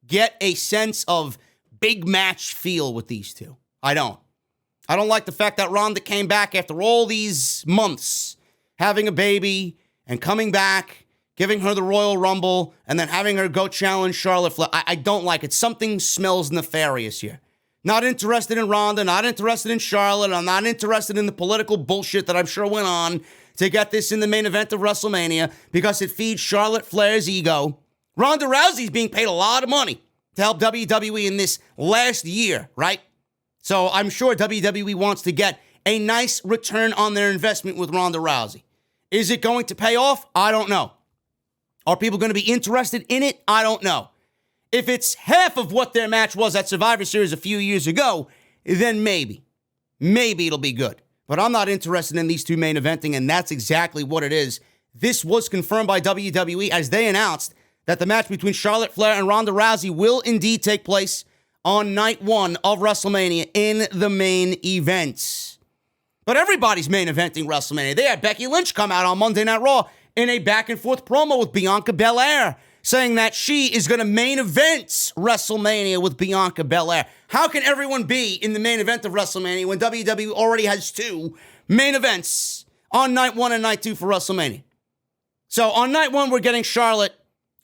get a sense of big match feel with these two. I don't like the fact that Ronda came back after all these months, having a baby and coming back, giving her the Royal Rumble, and then having her go challenge Charlotte Flair. I don't like it. Something smells nefarious here. Not interested in Ronda, not interested in Charlotte. I'm not interested in the political bullshit that I'm sure went on to get this in the main event of WrestleMania, because it feeds Charlotte Flair's ego. Ronda Rousey's being paid a lot of money to help WWE in this last year, right? So I'm sure WWE wants to get a nice return on their investment with Ronda Rousey. Is it going to pay off? I don't know. Are people going to be interested in it? I don't know. If it's half of what their match was at Survivor Series a few years ago, then maybe it'll be good. But I'm not interested in these two main eventing, and that's exactly what it is. This was confirmed by WWE as they announced that the match between Charlotte Flair and Ronda Rousey will indeed take place on night 1 of WrestleMania in the main event. But everybody's main eventing WrestleMania. They had Becky Lynch come out on Monday Night Raw in a back-and-forth promo with Bianca Belair, saying that she is going to main event WrestleMania with Bianca Belair. How can everyone be in the main event of WrestleMania when WWE already has 2 main events on night 1 and night 2 for WrestleMania? So on night 1, we're getting Charlotte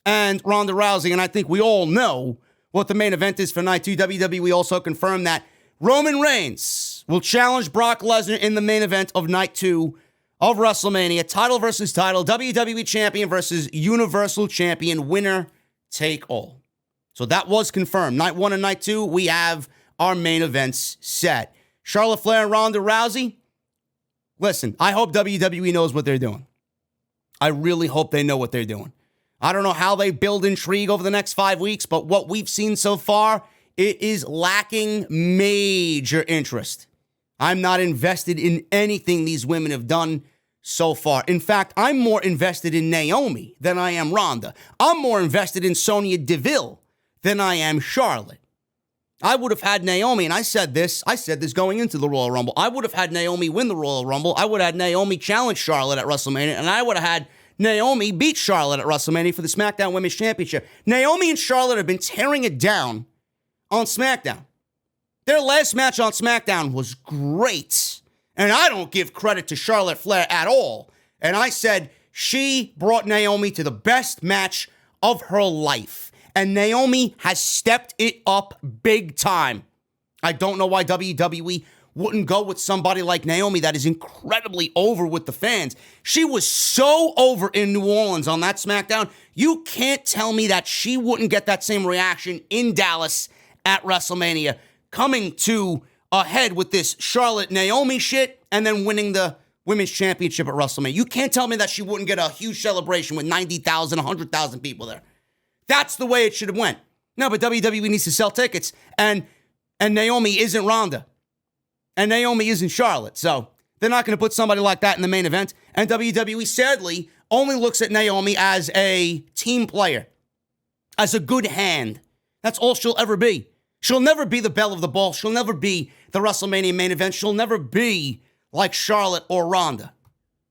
and Ronda Rousey, and I think we all know what the main event is for night 2. WWE also confirmed that Roman Reigns will challenge Brock Lesnar in the main event of night 2 of WrestleMania. Title versus title, WWE Champion versus Universal Champion, winner take all. So that was confirmed. Night 1 and night 2, we have our main events set. Charlotte Flair and Ronda Rousey. Listen, I hope WWE knows what they're doing. I really hope they know what they're doing. I don't know how they build intrigue over the next 5 weeks, but what we've seen so far, it is lacking major interest. I'm not invested in anything these women have done so far. In fact, I'm more invested in Naomi than I am Ronda. I'm more invested in Sonya Deville than I am Charlotte. I would have had Naomi, and I said this going into the Royal Rumble. I would have had Naomi win the Royal Rumble. I would have had Naomi challenge Charlotte at WrestleMania, and I would have had Naomi beat Charlotte at WrestleMania for the SmackDown Women's Championship. Naomi and Charlotte have been tearing it down on SmackDown. Their last match on SmackDown was great. And I don't give credit to Charlotte Flair at all. And I said she brought Naomi to the best match of her life. And Naomi has stepped it up big time. I don't know why WWE wouldn't go with somebody like Naomi that is incredibly over with the fans. She was so over in New Orleans on that SmackDown. You can't tell me that she wouldn't get that same reaction in Dallas at WrestleMania, coming to a head with this Charlotte-Naomi shit and then winning the Women's Championship at WrestleMania. You can't tell me that she wouldn't get a huge celebration with 90,000, 100,000 people there. That's the way it should have went. No, but WWE needs to sell tickets, and Naomi isn't Ronda, and Naomi isn't Charlotte, so they're not going to put somebody like that in the main event, and WWE, sadly, only looks at Naomi as a team player, as a good hand. That's all she'll ever be. She'll never be the belle of the ball. She'll never be the WrestleMania main event. She'll never be like Charlotte or Ronda.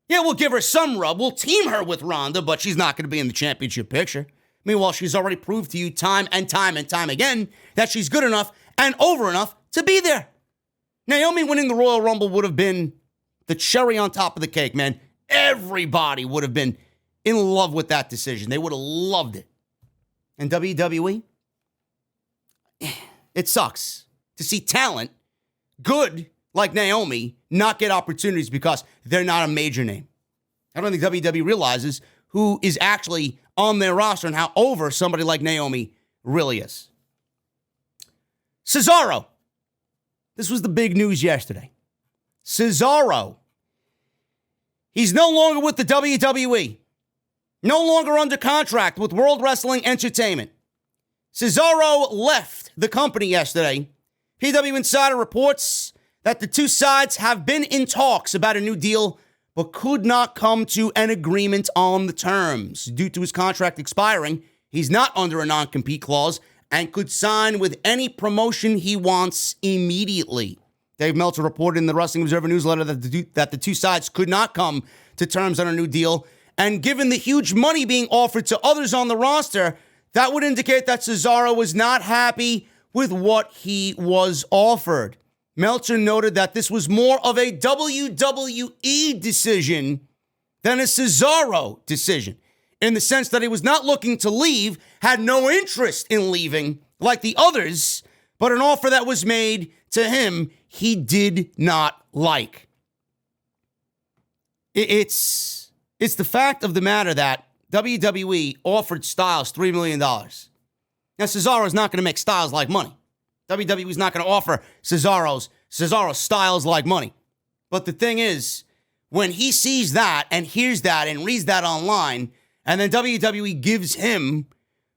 Yeah, we'll give her some rub. We'll team her with Ronda, but she's not going to be in the championship picture. Meanwhile, she's already proved to you time and time and time again that she's good enough and over enough to be there. Naomi winning the Royal Rumble would have been the cherry on top of the cake, man. Everybody would have been in love with that decision. They would have loved it. And WWE, it sucks to see talent, good like Naomi, not get opportunities because they're not a major name. I don't think WWE realizes who is actually on their roster and how over somebody like Naomi really is. Cesaro. This was the big news yesterday. Cesaro. He's no longer with the WWE. No longer under contract with World Wrestling Entertainment. Cesaro left the company yesterday. PW Insider reports that the two sides have been in talks about a new deal, but could not come to an agreement on the terms. Due to his contract expiring, he's not under a non-compete clause and could sign with any promotion he wants immediately. Dave Meltzer reported in the Wrestling Observer newsletter that the two sides could not come to terms on a new deal. And given the huge money being offered to others on the roster, that would indicate that Cesaro was not happy with what he was offered. Meltzer noted that this was more of a WWE decision than a Cesaro decision, in the sense that he was not looking to leave, had no interest in leaving like the others, but an offer that was made to him he did not like. It's the fact of the matter that WWE offered Styles $3 million. Now, Cesaro is not going to make Styles like money. WWE is not going to offer Cesaro Styles like money. But the thing is, when he sees that and hears that and reads that online, and then WWE gives him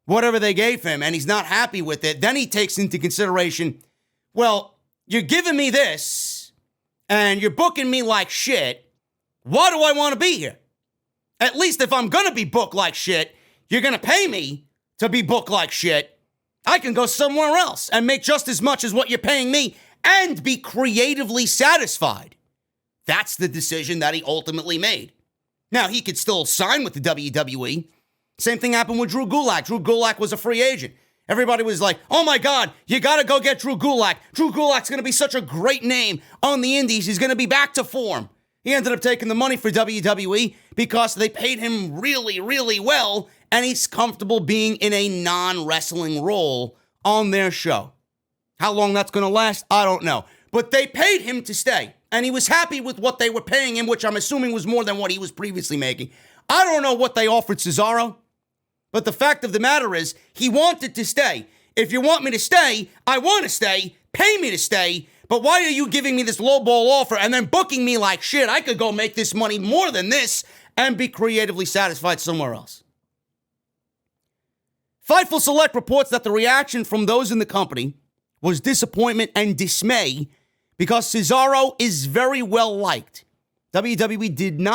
whatever they gave him and he's not happy with it, then he takes into consideration, well, you're giving me this and you're booking me like shit. Why do I want to be here? At least if I'm going to be booked like shit, you're going to pay me to be booked like shit. I can go somewhere else and make just as much as what you're paying me and be creatively satisfied. That's the decision that he ultimately made. Now, he could still sign with the WWE. Same thing happened with Drew Gulak. Drew Gulak was a free agent. Everybody was like, oh my God, you got to go get Drew Gulak. Drew Gulak's going to be such a great name on the indies. He's going to be back to form. He ended up taking the money for WWE because they paid him really, really well, and he's comfortable being in a non-wrestling role on their show. How long that's going to last, I don't know. But they paid him to stay, and he was happy with what they were paying him, which I'm assuming was more than what he was previously making. I don't know what they offered Cesaro, but the fact of the matter is he wanted to stay. If you want me to stay, I want to stay. Pay me to stay. But why are you giving me this lowball offer and then booking me like shit? I could go make this money more than this and be creatively satisfied somewhere else. Fightful Select reports that the reaction from those in the company was disappointment and dismay because Cesaro is very well liked. WWE did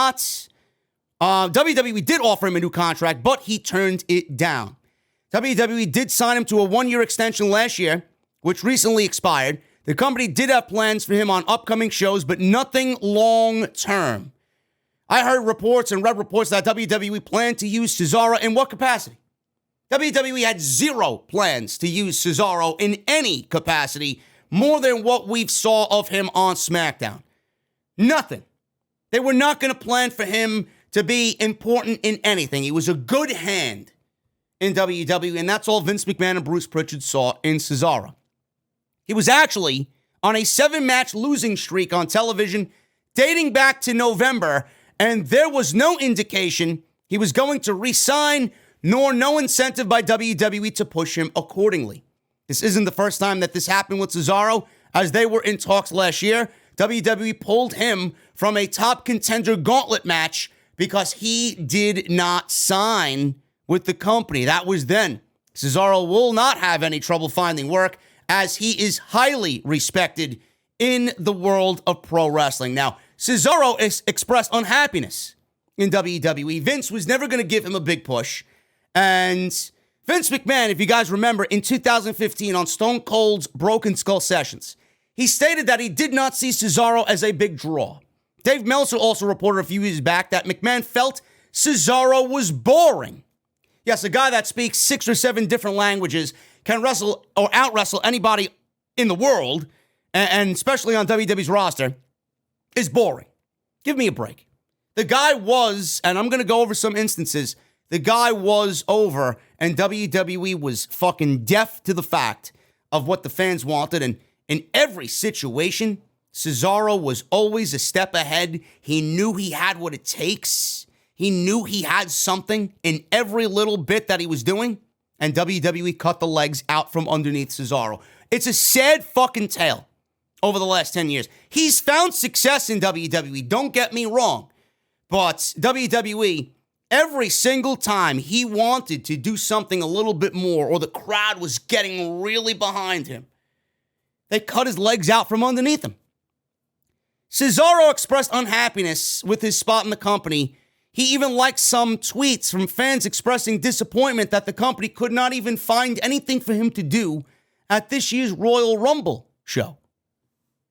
offer him a new contract, but he turned it down. WWE did sign him to a 1-year extension last year, which recently expired. The company did have plans for him on upcoming shows, but nothing long-term. I heard reports and read reports that WWE planned to use Cesaro in what capacity? WWE had zero plans to use Cesaro in any capacity more than what we've saw of him on SmackDown. Nothing. They were not going to plan for him to be important in anything. He was a good hand in WWE, and that's all Vince McMahon and Bruce Pritchard saw in Cesaro. He was actually on a 7-match losing streak on television dating back to November, and there was no indication he was going to re-sign, nor no incentive by WWE to push him accordingly. This isn't the first time that this happened with Cesaro, as they were in talks last year. WWE pulled him from a top contender gauntlet match because he did not sign with the company. That was then. Cesaro will not have any trouble finding work, as he is highly respected in the world of pro wrestling. Now, Cesaro expressed unhappiness in WWE. Vince was never going to give him a big push. And Vince McMahon, if you guys remember, in 2015 on Stone Cold's Broken Skull Sessions, he stated that he did not see Cesaro as a big draw. Dave Meltzer also reported a few years back that McMahon felt Cesaro was boring. Yes, a guy that speaks 6 or 7 different languages can wrestle or out-wrestle anybody in the world, and especially on WWE's roster, is boring. Give me a break. The guy was, and I'm going to go over some instances, the guy was over, and WWE was fucking deaf to the fact of what the fans wanted, and in every situation, Cesaro was always a step ahead. He knew he had what it takes. He knew he had something in every little bit that he was doing, and WWE cut the legs out from underneath Cesaro. It's a sad fucking tale over the last 10 years. He's found success in WWE, don't get me wrong, but WWE, every single time he wanted to do something a little bit more, or the crowd was getting really behind him, they cut his legs out from underneath him. Cesaro expressed unhappiness with his spot in the company. He even liked some tweets from fans expressing disappointment that the company could not even find anything for him to do at this year's Royal Rumble show.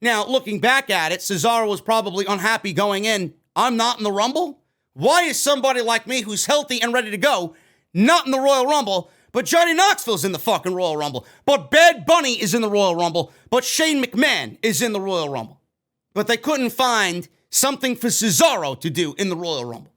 Now, looking back at it, Cesaro was probably unhappy going in. I'm not in the Rumble? Why is somebody like me who's healthy and ready to go not in the Royal Rumble, but Johnny Knoxville's in the fucking Royal Rumble, but Bad Bunny is in the Royal Rumble, but Shane McMahon is in the Royal Rumble? But they couldn't find something for Cesaro to do in the Royal Rumble.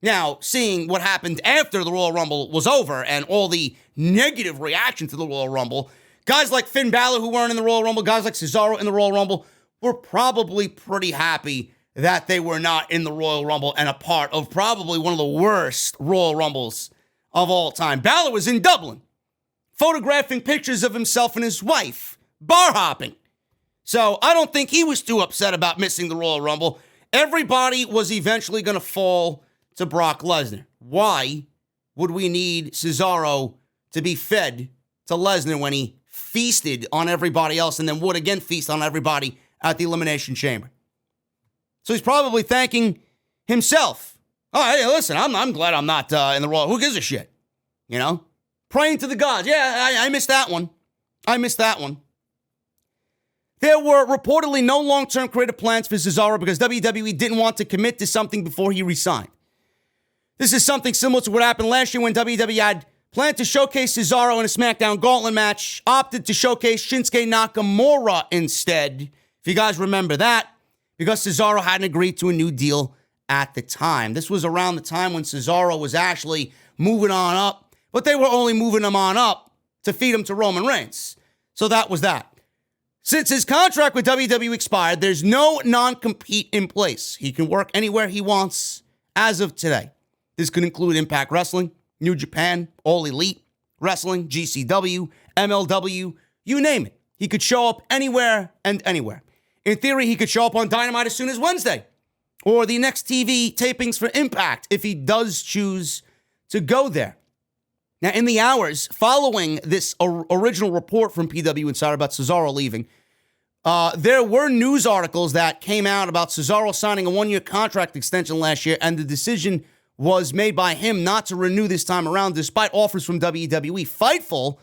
Now, seeing what happened after the Royal Rumble was over and all the negative reaction to the Royal Rumble, guys like Finn Balor who weren't in the Royal Rumble, guys like Cesaro in the Royal Rumble, were probably pretty happy that they were not in the Royal Rumble and a part of probably one of the worst Royal Rumbles of all time. Balor was in Dublin, photographing pictures of himself and his wife, bar hopping. So I don't think he was too upset about missing the Royal Rumble. Everybody was eventually going to fall to Brock Lesnar. Why would we need Cesaro to be fed to Lesnar when he feasted on everybody else and then would again feast on everybody at the Elimination Chamber? So he's probably thanking himself. Oh, hey, listen, I'm glad I'm not in the Royal. Who gives a shit? You know? Praying to the gods. Yeah, I missed that one. There were reportedly no long-term creative plans for Cesaro because WWE didn't want to commit to something before he resigned. This is something similar to what happened last year when WWE had planned to showcase Cesaro in a SmackDown Gauntlet match, opted to showcase Shinsuke Nakamura instead, if you guys remember that, because Cesaro hadn't agreed to a new deal at the time. This was around the time when Cesaro was actually moving on up, but they were only moving him on up to feed him to Roman Reigns. So that was that. Since his contract with WWE expired, there's no non-compete in place. He can work anywhere he wants as of today. This could include Impact Wrestling, New Japan, All Elite Wrestling, GCW, MLW, you name it. He could show up anywhere and anywhere. In theory, he could show up on Dynamite as soon as Wednesday, or the next TV tapings for Impact if he does choose to go there. Now, in the hours following this original report from PW Insider about Cesaro leaving, there were news articles that came out about Cesaro signing a 1-year contract extension last year, and the decision was made by him not to renew this time around, despite offers from WWE. Fightful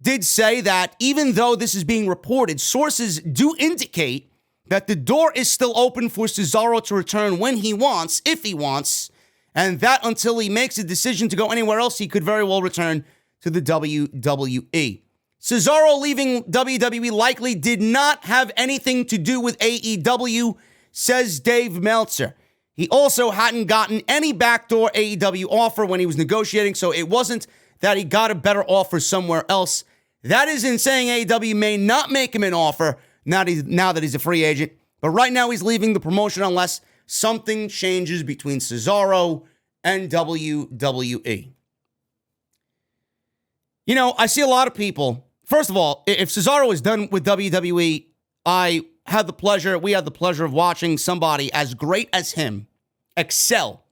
did say that even though this is being reported, sources do indicate that the door is still open for Cesaro to return when he wants, if he wants, and that until he makes a decision to go anywhere else, he could very well return to the WWE. Cesaro leaving WWE likely did not have anything to do with AEW, says Dave Meltzer. He also hadn't gotten any backdoor AEW offer when he was negotiating, so it wasn't that he got a better offer somewhere else. That isn't saying AEW may not make him an offer now that he's a free agent, but right now he's leaving the promotion unless something changes between Cesaro and WWE. You know, I see a lot of people. First of all, if Cesaro is done with WWE, we had the pleasure of watching somebody as great as him excel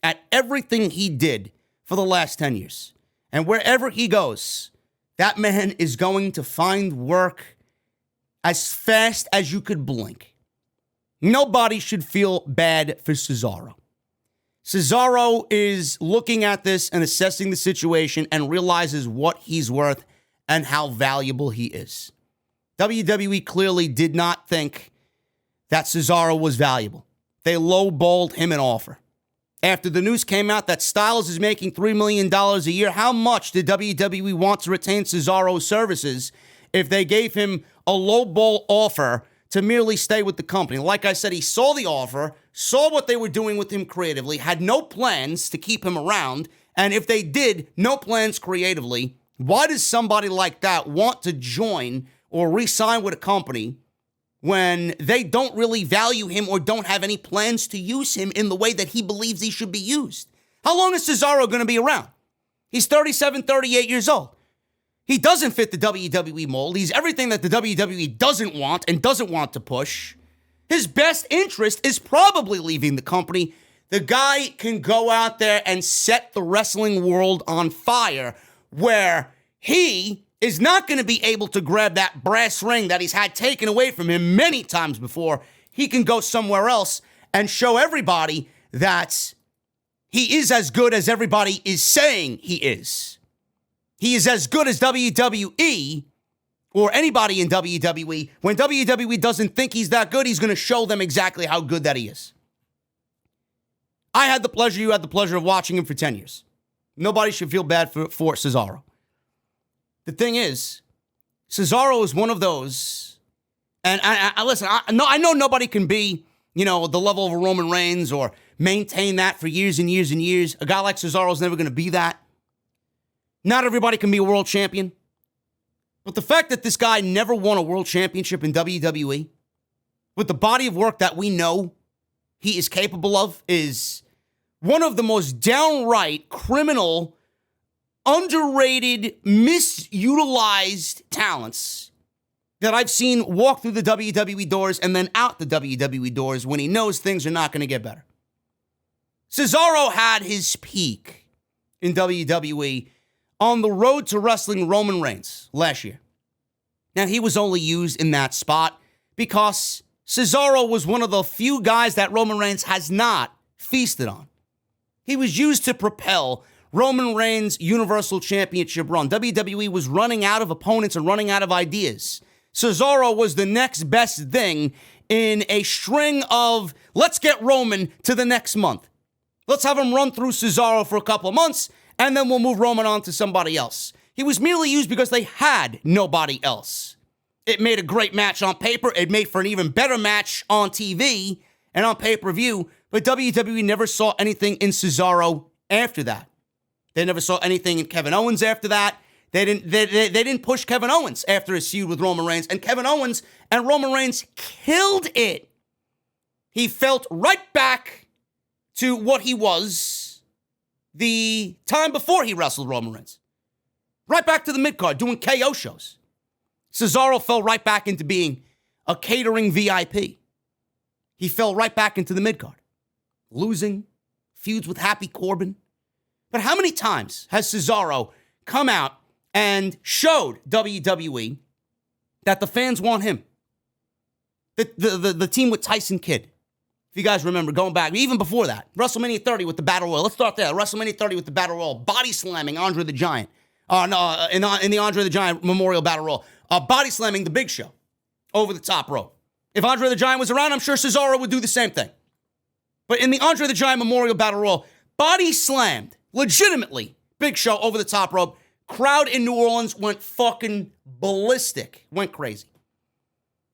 at everything he did for the last 10 years. And wherever he goes, that man is going to find work as fast as you could blink. Nobody should feel bad for Cesaro. Cesaro is looking at this and assessing the situation and realizes what he's worth and how valuable he is. WWE clearly did not think that Cesaro was valuable. They lowballed him an offer. After the news came out that Styles is making $3 million a year, how much did WWE want to retain Cesaro's services if they gave him a lowball offer to merely stay with the company? Like I said, he saw the offer, saw what they were doing with him creatively, had no plans to keep him around, and if they did, no plans creatively. Why does somebody like that want to join or re-sign with a company when they don't really value him or don't have any plans to use him in the way that he believes he should be used? How long is Cesaro going to be around? He's 37, 38 years old. He doesn't fit the WWE mold. He's everything that the WWE doesn't want and doesn't want to push. His best interest is probably leaving the company. The guy can go out there and set the wrestling world on fire, where he is not going to be able to grab that brass ring that he's had taken away from him many times before. He can go somewhere else and show everybody that he is as good as everybody is saying he is. He is as good as WWE or anybody in WWE. When WWE doesn't think he's that good, he's going to show them exactly how good that he is. I had the pleasure, you had the pleasure of watching him for 10 years. Nobody should feel bad for Cesaro. The thing is, Cesaro is one of those, and listen, I know nobody can be, the level of a Roman Reigns or maintain that for years and years and years. A guy like Cesaro is never going to be that. Not everybody can be a world champion. But the fact that this guy never won a world championship in WWE, with the body of work that we know he is capable of, is one of the most downright criminal, underrated, misutilized talents that I've seen walk through the WWE doors and then out the WWE doors when he knows things are not going to get better. Cesaro had his peak in WWE on the road to wrestling Roman Reigns last year. Now, he was only used in that spot because Cesaro was one of the few guys that Roman Reigns has not feasted on. He was used to propel Roman Reigns' Universal Championship run. WWE was running out of opponents and running out of ideas. Cesaro was the next best thing in a string of, let's get Roman to the next month. Let's have him run through Cesaro for a couple of months, and then we'll move Roman on to somebody else. He was merely used because they had nobody else. It made a great match on paper. It made for an even better match on TV and on pay-per-view, but WWE never saw anything in Cesaro after that. They never saw anything in Kevin Owens after that. They didn't push Kevin Owens after his feud with Roman Reigns, and Kevin Owens and Roman Reigns killed it. He felt right back to what he was the time before he wrestled Roman Reigns. Right back to the mid-card, doing KO shows. Cesaro fell right back into being a catering VIP. He fell right back into the mid-card. Losing, feuds with Happy Corbin. But how many times has Cesaro come out and showed WWE that the fans want him? The team with Tyson Kidd. If you guys remember, going back, even before that, WrestleMania 30 with the Battle Royal. Let's start there. WrestleMania 30 with the Battle Royal. Body slamming Andre the Giant. In the Andre the Giant Memorial Battle Royal. Body slamming the Big Show over the top rope. If Andre the Giant was around, I'm sure Cesaro would do the same thing. But in the Andre the Giant Memorial Battle Royal, body slammed, legitimately, Big Show over the top rope. Crowd in New Orleans went fucking ballistic. Went crazy.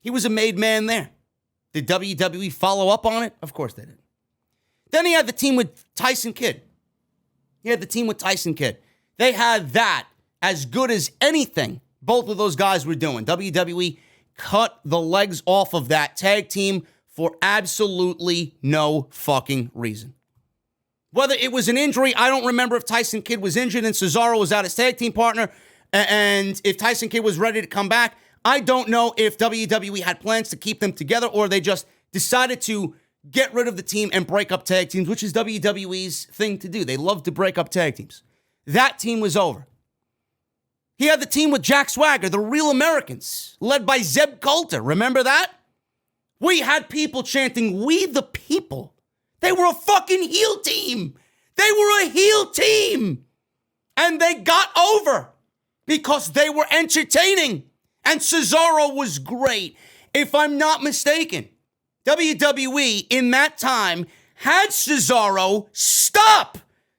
He was a made man there. Did WWE follow up on it? Of course they did. Then he had the team with Tyson Kidd. They had that as good as anything both of those guys were doing. WWE cut the legs off of that tag team for absolutely no fucking reason. Whether it was an injury, I don't remember if Tyson Kidd was injured and Cesaro was out as tag team partner, and if Tyson Kidd was ready to come back. I don't know if WWE had plans to keep them together or they just decided to get rid of the team and break up tag teams, which is WWE's thing to do. They love to break up tag teams. That team was over. He had the team with Jack Swagger, the Real Americans, led by Zeb Coulter. Remember that? We had people chanting, "We the people." They were a fucking heel team. They were a heel team. And they got over because they were entertaining. And Cesaro was great. If I'm not mistaken, WWE in that time had Cesaro stop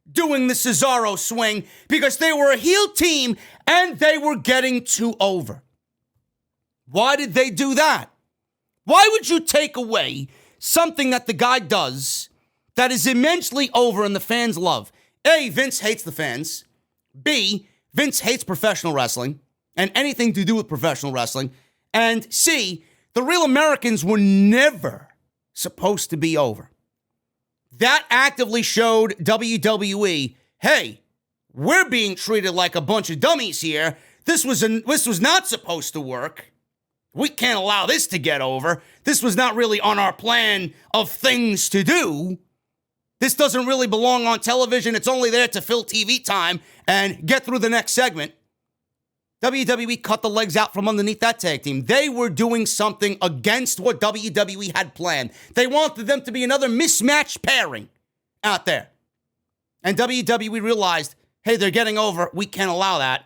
doing the Cesaro swing because they were a heel team and they were getting too over. Why did they do that? Why would you take away something that the guy does that is immensely over and the fans love? A, Vince hates the fans. B, Vince hates professional wrestling and anything to do with professional wrestling. And C, the Real Americans were never supposed to be over. That actively showed WWE, hey, we're being treated like a bunch of dummies here. This was not supposed to work. We can't allow this to get over. This was not really on our plan of things to do. This doesn't really belong on television. It's only there to fill TV time and get through the next segment. WWE cut the legs out from underneath that tag team. They were doing something against what WWE had planned. They wanted them to be another mismatched pairing out there. And WWE realized, hey, they're getting over. We can't allow that.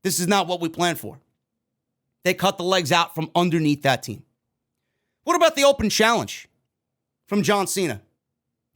This is not what we planned for. They cut the legs out from underneath that team. What about the open challenge from John Cena?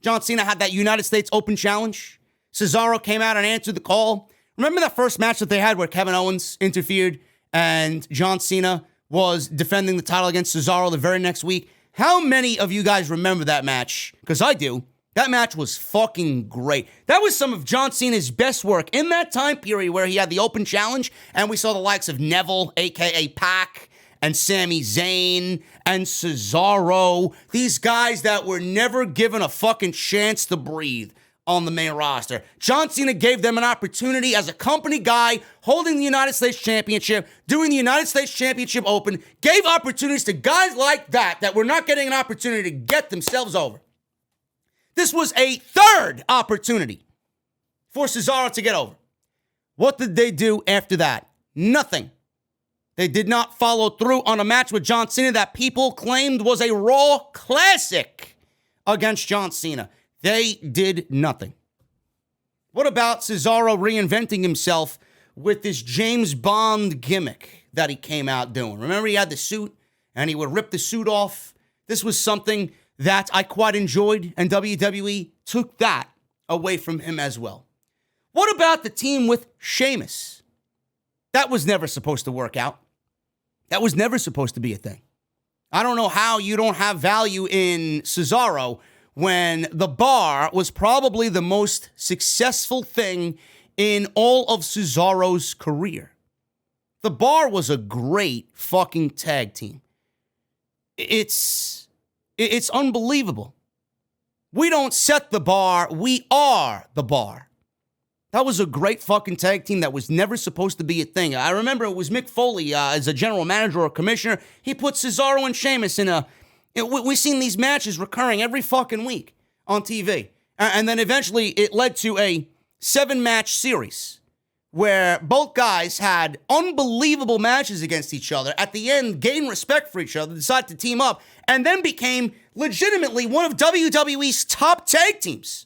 John Cena had that United States Open Challenge. Cesaro came out and answered the call. Remember that first match that they had where Kevin Owens interfered and John Cena was defending the title against Cesaro the very next week? How many of you guys remember that match? Because I do. That match was fucking great. That was some of John Cena's best work in that time period where he had the Open Challenge and we saw the likes of Neville, a.k.a. Pac, and Sami Zayn, and Cesaro. These guys that were never given a fucking chance to breathe on the main roster. John Cena gave them an opportunity as a company guy holding the United States Championship, doing the United States Championship Open, gave opportunities to guys like that were not getting an opportunity to get themselves over. This was a third opportunity for Cesaro to get over. What did they do after that? Nothing. They did not follow through on a match with John Cena that people claimed was a Raw classic against John Cena. They did nothing. What about Cesaro reinventing himself with this James Bond gimmick that he came out doing? Remember, he had the suit and he would rip the suit off. This was something that I quite enjoyed, and WWE took that away from him as well. What about the team with Sheamus? That was never supposed to work out. That was never supposed to be a thing. I don't know how you don't have value in Cesaro when the Bar was probably the most successful thing in all of Cesaro's career. The Bar was a great fucking tag team. It's unbelievable. We don't set the bar, we are the Bar. That was a great fucking tag team that was never supposed to be a thing. I remember it was Mick Foley as a general manager or commissioner. He put Cesaro and Sheamus in a... We've seen these matches recurring every fucking week on TV. And then eventually it led to a 7-match series where both guys had unbelievable matches against each other. At the end, gained respect for each other, decided to team up, and then became legitimately one of WWE's top tag teams.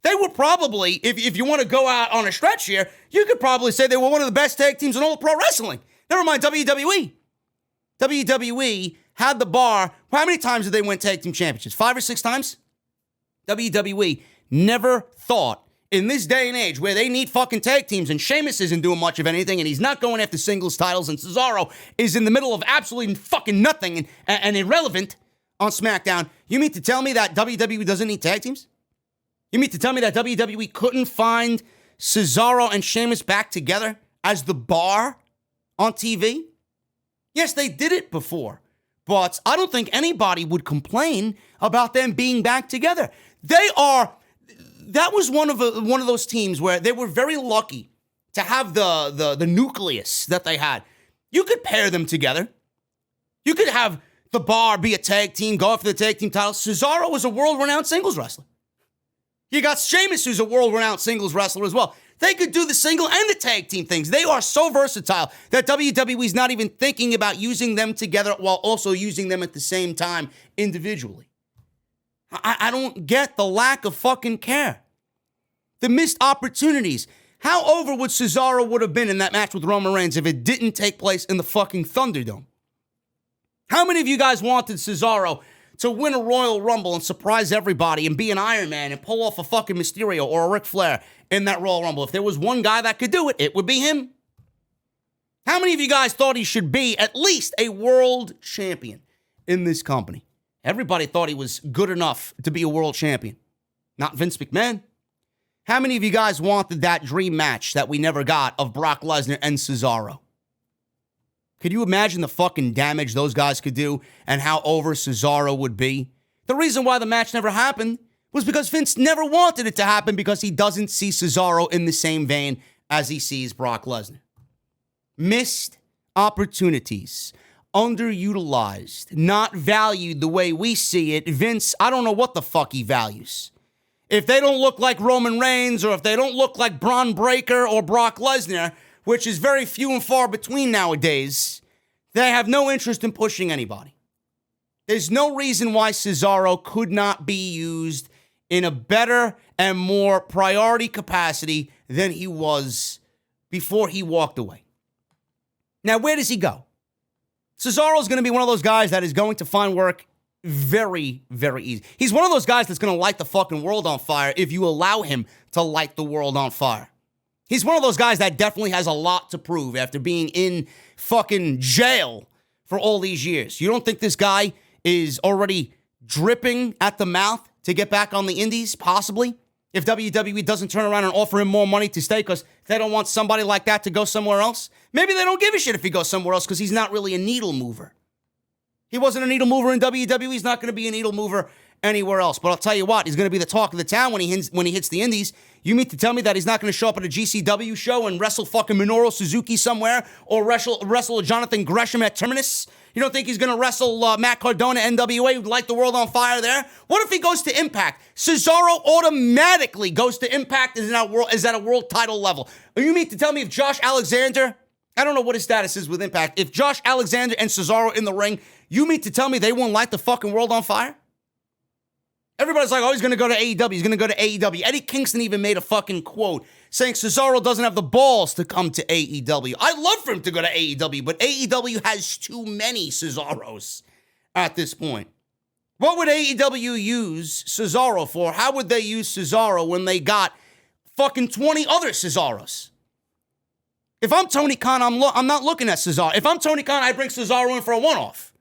They were probably, if you want to go out on a stretch here, you could probably say they were one of the best tag teams in all of pro wrestling. Never mind WWE. WWE had the Bar. How many times did they win tag team championships? 5 or 6 times? WWE never thought in this day and age where they need fucking tag teams and Sheamus isn't doing much of anything and he's not going after singles titles and Cesaro is in the middle of absolutely fucking nothing and irrelevant on SmackDown. You mean to tell me that WWE doesn't need tag teams? You mean to tell me that WWE couldn't find Cesaro and Sheamus back together as the Bar on TV? Yes, they did it before, but I don't think anybody would complain about them being back together. That was one of those teams where they were very lucky to have the nucleus that they had. You could pair them together. You could have the Bar be a tag team, go after the tag team titles. Cesaro was a world-renowned singles wrestler. You got Sheamus, who's a world-renowned singles wrestler as well. They could do the single and the tag team things. They are so versatile that WWE's not even thinking about using them together while also using them at the same time individually. I don't get the lack of fucking care. The missed opportunities. How over would Cesaro would have been in that match with Roman Reigns if it didn't take place in the fucking Thunderdome? How many of you guys wanted Cesaro to win a Royal Rumble and surprise everybody and be an Iron Man and pull off a fucking Mysterio or a Ric Flair in that Royal Rumble? If there was one guy that could do it, it would be him. How many of you guys thought he should be at least a world champion in this company? Everybody thought he was good enough to be a world champion. Not Vince McMahon. How many of you guys wanted that dream match that we never got of Brock Lesnar and Cesaro? Could you imagine the fucking damage those guys could do and how over Cesaro would be? The reason why the match never happened was because Vince never wanted it to happen because he doesn't see Cesaro in the same vein as he sees Brock Lesnar. Missed opportunities. Underutilized. Not valued the way we see it. Vince, I don't know what the fuck he values. If they don't look like Roman Reigns or if they don't look like Braun Breaker or Brock Lesnar, which is very few and far between nowadays, they have no interest in pushing anybody. There's no reason why Cesaro could not be used in a better and more priority capacity than he was before he walked away. Now, where does he go? Cesaro is going to be one of those guys that is going to find work very, very easy. He's one of those guys that's going to light the fucking world on fire if you allow him to light the world on fire. He's one of those guys that definitely has a lot to prove after being in fucking jail for all these years. You don't think this guy is already dripping at the mouth to get back on the indies, possibly? If WWE doesn't turn around and offer him more money to stay because they don't want somebody like that to go somewhere else? Maybe they don't give a shit if he goes somewhere else because he's not really a needle mover. He wasn't a needle mover in WWE. He's not going to be a needle mover anywhere else. But I'll tell you what, he's going to be the talk of the town when he hits the indies. You mean to tell me that he's not going to show up at a GCW show and wrestle fucking Minoru Suzuki somewhere or wrestle Jonathan Gresham at Terminus? You don't think he's going to wrestle Matt Cardona, NWA, light the world on fire there? What if he goes to Impact? Cesaro automatically goes to Impact is at a world title level. You mean to tell me if Josh Alexander, I don't know what his status is with Impact, if Josh Alexander and Cesaro in the ring, you mean to tell me they won't light the fucking world on fire? Everybody's like, oh, he's going to go to AEW. He's going to go to AEW. Eddie Kingston even made a fucking quote saying Cesaro doesn't have the balls to come to AEW. I love for him to go to AEW, but AEW has too many Cesaros at this point. What would AEW use Cesaro for? How would they use Cesaro when they got fucking 20 other Cesaros? If I'm Tony Khan, I'm not looking at Cesaro. If I'm Tony Khan, I bring Cesaro in for a one-off.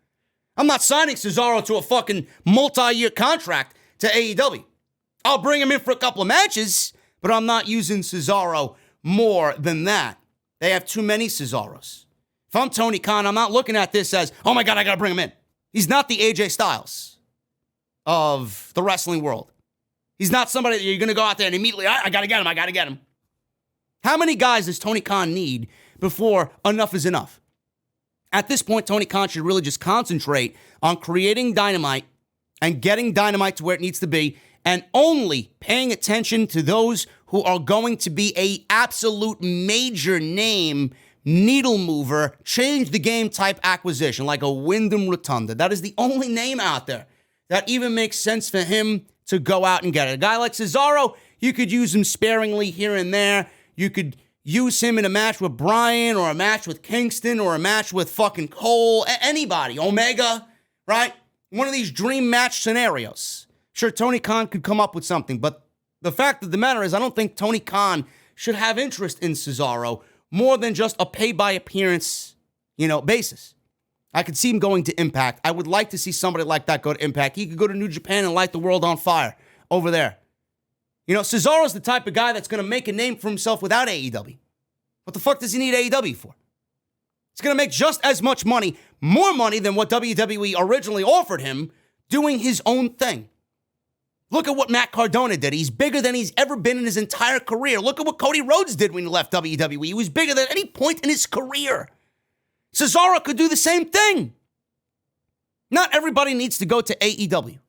I'm not signing Cesaro to a fucking multi-year contract to AEW. I'll bring him in for a couple of matches, but I'm not using Cesaro more than that. They have too many Cesaros. If I'm Tony Khan, I'm not looking at this as, oh my God, I got to bring him in. He's not the AJ Styles of the wrestling world. He's not somebody that you're going to go out there and immediately, I got to get him. How many guys does Tony Khan need before enough is enough? At this point, Tony Khan should really just concentrate on creating Dynamite and getting Dynamite to where it needs to be and only paying attention to those who are going to be a absolute major name, needle mover, change the game type acquisition like a Wyndham Rotunda. That is the only name out there that even makes sense for him to go out and get it. A guy like Cesaro, you could use him sparingly here and there. You could use him in a match with Bryan or a match with Kingston or a match with fucking Cole, anybody, Omega, right? One of these dream match scenarios. Sure, Tony Khan could come up with something, but the fact of the matter is I don't think Tony Khan should have interest in Cesaro more than just a pay-by-appearance, basis. I could see him going to Impact. I would like to see somebody like that go to Impact. He could go to New Japan and light the world on fire over there. Cesaro's the type of guy that's going to make a name for himself without AEW. What the fuck does he need AEW for? He's going to make just as much money, more money than what WWE originally offered him, doing his own thing. Look at what Matt Cardona did. He's bigger than he's ever been in his entire career. Look at what Cody Rhodes did when he left WWE. He was bigger than any point in his career. Cesaro could do the same thing. Not everybody needs to go to AEW.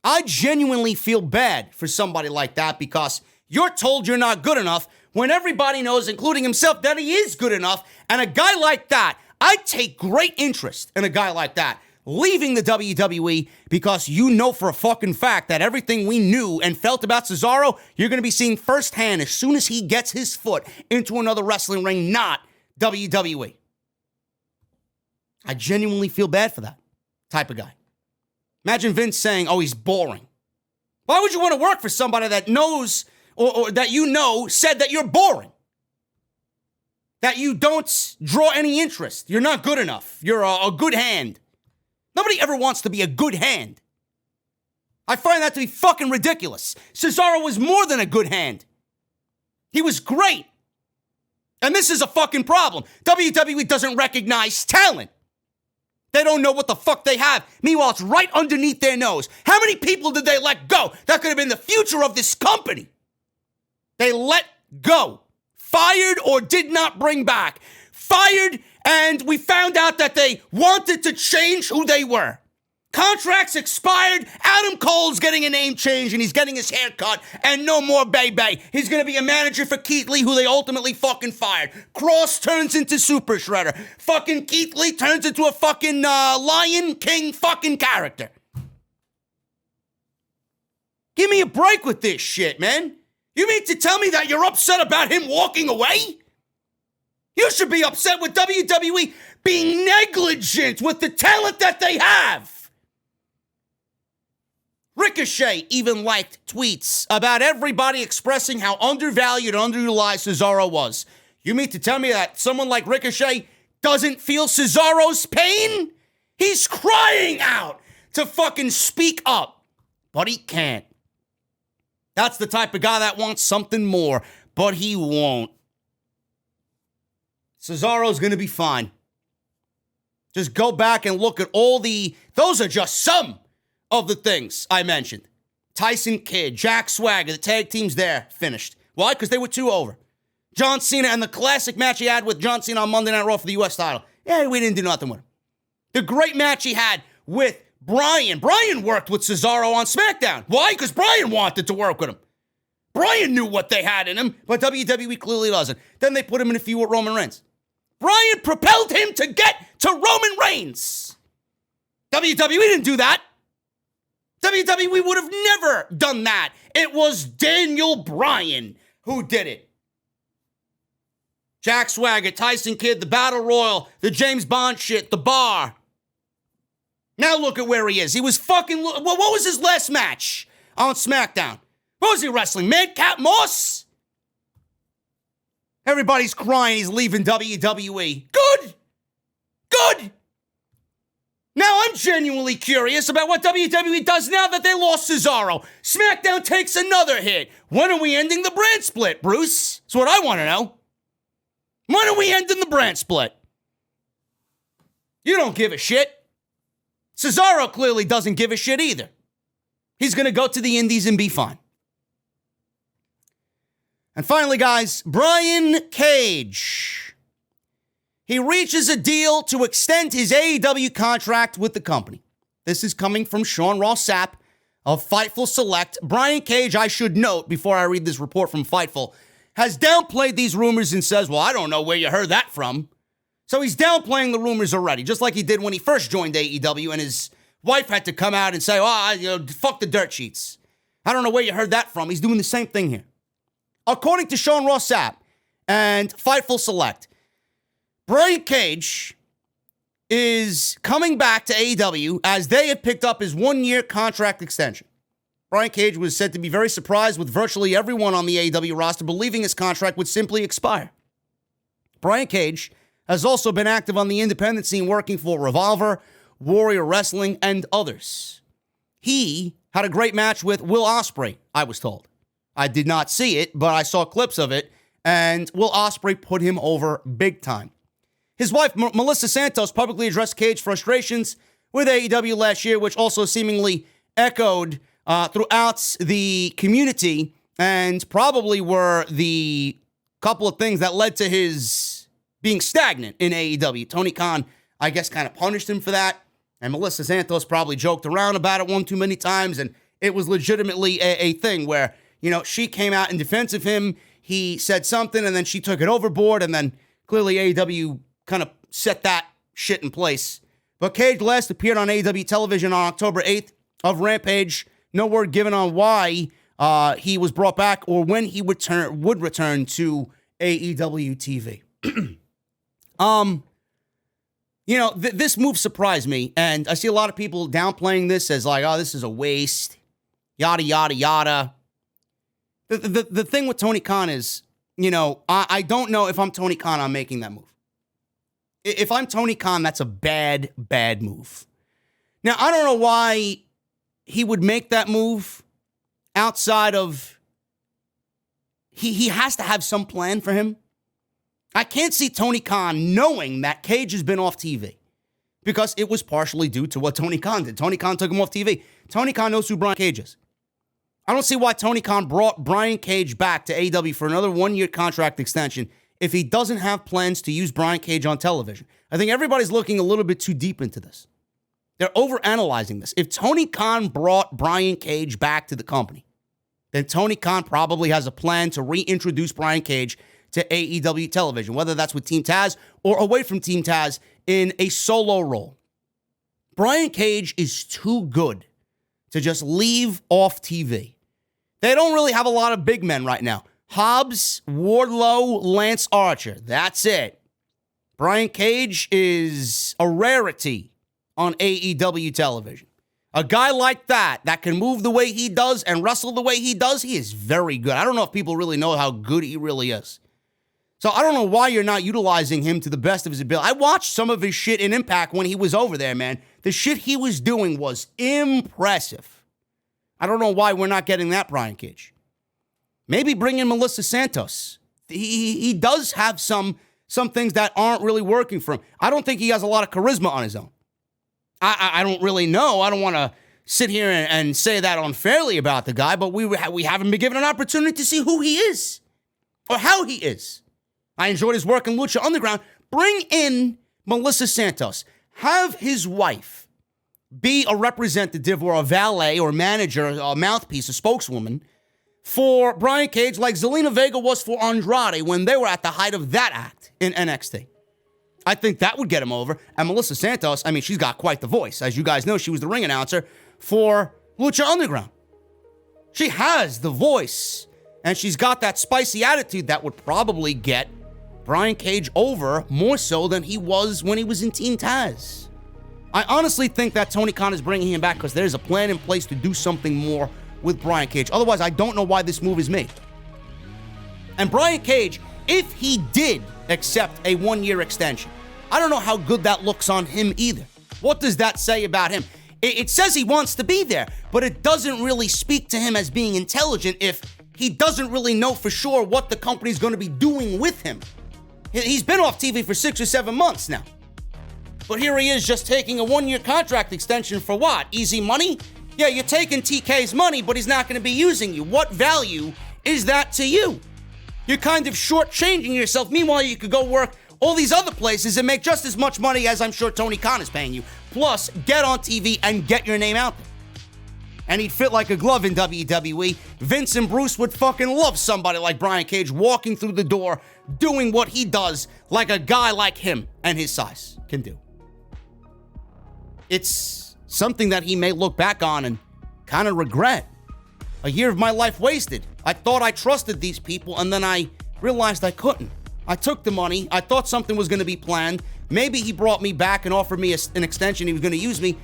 I genuinely feel bad for somebody like that because you're told you're not good enough when everybody knows, including himself, that he is good enough. And a guy like that, I take great interest in a guy like that leaving the WWE because you know for a fucking fact that everything we knew and felt about Cesaro, you're going to be seeing firsthand as soon as he gets his foot into another wrestling ring, not WWE. I genuinely feel bad for that type of guy. Imagine Vince saying, oh, he's boring. Why would you want to work for somebody that knows or that you know said that you're boring? That you don't draw any interest. You're not good enough. You're a good hand. Nobody ever wants to be a good hand. I find that to be fucking ridiculous. Cesaro was more than a good hand. He was great. And this is a fucking problem. WWE doesn't recognize talent. They don't know what the fuck they have. Meanwhile, it's right underneath their nose. How many people did they let go? That could have been the future of this company. They let go. Fired or did not bring back. Fired, and we found out that they wanted to change who they were. Contracts expired. Adam Cole's getting a name change, and he's getting his hair cut, and no more Bay. He's going to be a manager for Keith Lee, who they ultimately fucking fired. Cross turns into Super Shredder. Fucking Keith Lee turns into a fucking Lion King fucking character. Give me a break with this shit, man. You mean to tell me that you're upset about him walking away? You should be upset with WWE being negligent with the talent that they have. Ricochet even liked tweets about everybody expressing how undervalued and underutilized Cesaro was. You mean to tell me that someone like Ricochet doesn't feel Cesaro's pain? He's crying out to fucking speak up, but he can't. That's the type of guy that wants something more, but he won't. Cesaro's going to be fine. Just go back and look at those are just some of the things I mentioned. Tyson Kidd, Jack Swagger, the tag team's there, finished. Why? Because they were 2 over. John Cena and the classic match he had with John Cena on Monday Night Raw for the U.S. title. Yeah, we didn't do nothing with him. The great match he had with Bryan. Bryan worked with Cesaro on SmackDown. Why? Because Bryan wanted to work with him. Bryan knew what they had in him, but WWE clearly doesn't. Then they put him in a feud with Roman Reigns. Bryan propelled him to get to Roman Reigns. WWE didn't do that. WWE would have never done that. It was Daniel Bryan who did it. Jack Swagger, Tyson Kidd, the Battle Royal, the James Bond shit, the bar. Now look at where he is. He was fucking... What was his last match on SmackDown? What was he wrestling? Madcap Moss? Everybody's crying he's leaving WWE. Good! Good! Now I'm genuinely curious about what WWE does now that they lost Cesaro. SmackDown takes another hit. When are we ending the brand split, Bruce? That's what I want to know. When are we ending the brand split? You don't give a shit. Cesaro clearly doesn't give a shit either. He's going to go to the Indies and be fine. And finally, guys, Brian Cage. He reaches a deal to extend his AEW contract with the company. This is coming from Sean Ross Sapp of Fightful Select. Brian Cage, I should note, before I read this report from Fightful, has downplayed these rumors and says, well, I don't know where you heard that from. So he's downplaying the rumors already, just like he did when he first joined AEW and his wife had to come out and say, fuck the dirt sheets. I don't know where you heard that from. He's doing the same thing here. According to Sean Ross Sapp and Fightful Select, Brian Cage is coming back to AEW as they have picked up his 1-year contract extension. Brian Cage was said to be very surprised with virtually everyone on the AEW roster believing his contract would simply expire. Brian Cage has also been active on the independent scene working for Revolver, Warrior Wrestling, and others. He had a great match with Will Ospreay, I was told. I did not see it, but I saw clips of it, and Will Ospreay put him over big time. His wife, Melissa Santos, publicly addressed Cage's frustrations with AEW last year, which also seemingly echoed throughout the community and probably were the couple of things that led to his being stagnant in AEW. Tony Khan, I guess, kind of punished him for that, and Melissa Santos probably joked around about it one too many times, and It was legitimately a thing where, she came out in defense of him. He said something, and then she took it overboard, and then clearly AEW kind of set that shit in place. But Cage last appeared on AEW television on October 8th of Rampage. No word given on why he was brought back or when he would return to AEW TV. This move surprised me, and I see a lot of people downplaying this as like, oh, this is a waste, yada, yada, yada. The thing with Tony Khan is, I don't know if I'm Tony Khan, I'm making that move. If I'm Tony Khan, that's a bad, bad move. Now, I don't know why he would make that move outside of, he has to have some plan for him. I can't see Tony Khan knowing that Cage has been off TV because it was partially due to what Tony Khan did. Tony Khan took him off TV. Tony Khan knows who Brian Cage is. I don't see why Tony Khan brought Brian Cage back to AEW for another one-year contract extension if he doesn't have plans to use Brian Cage on television. I think everybody's looking a little bit too deep into this. They're overanalyzing this. If Tony Khan brought Brian Cage back to the company, then Tony Khan probably has a plan to reintroduce Brian Cage to AEW television, whether that's with Team Taz or away from Team Taz in a solo role. Brian Cage is too good to just leave off TV. They don't really have a lot of big men right now. Hobbs, Wardlow, Lance Archer. That's it. Brian Cage is a rarity on AEW television. A guy like that can move the way he does and wrestle the way he does, he is very good. I don't know if people really know how good he really is. So I don't know why you're not utilizing him to the best of his ability. I watched some of his shit in Impact when he was over there, man. The shit he was doing was impressive. I don't know why we're not getting that Brian Cage. Maybe bring in Melissa Santos. He does have some things that aren't really working for him. I don't think he has a lot of charisma on his own. I don't really know. I don't want to sit here and say that unfairly about the guy, but we haven't been given an opportunity to see who he is or how he is. I enjoyed his work in Lucha Underground. Bring in Melissa Santos. Have his wife be a representative or a valet or manager, a mouthpiece, a spokeswoman for Brian Cage like Zelina Vega was for Andrade when they were at the height of that act in NXT. I think that would get him over. And Melissa Santos, I mean, she's got quite the voice. As you guys know, she was the ring announcer for Lucha Underground. She has the voice, and she's got that spicy attitude that would probably get Brian Cage over more so than he was when he was in Team Taz. I honestly think that Tony Khan is bringing him back because there's a plan in place to do something more with Brian Cage. Otherwise, I don't know why this move is made. And Brian Cage, if he did accept a one-year extension, I don't know how good that looks on him either. What does that say about him? It says he wants to be there, but it doesn't really speak to him as being intelligent if he doesn't really know for sure what the company's going to be doing with him. He's been off TV for 6 or 7 months now. But here he is just taking a one-year contract extension for what? Easy money? Yeah, you're taking TK's money, but he's not going to be using you. What value is that to you? You're kind of shortchanging yourself. Meanwhile, you could go work all these other places and make just as much money as I'm sure Tony Khan is paying you. Plus, get on TV and get your name out there. And he'd fit like a glove in WWE. Vince and Bruce would fucking love somebody like Brian Cage walking through the door, doing what he does like a guy like him and his size can do. It's something that he may look back on and kind of regret. A year of my life wasted. I thought I trusted these people, and then I realized I couldn't. I took the money. I thought something was going to be planned. Maybe he brought me back and offered me an extension. He was going to use me.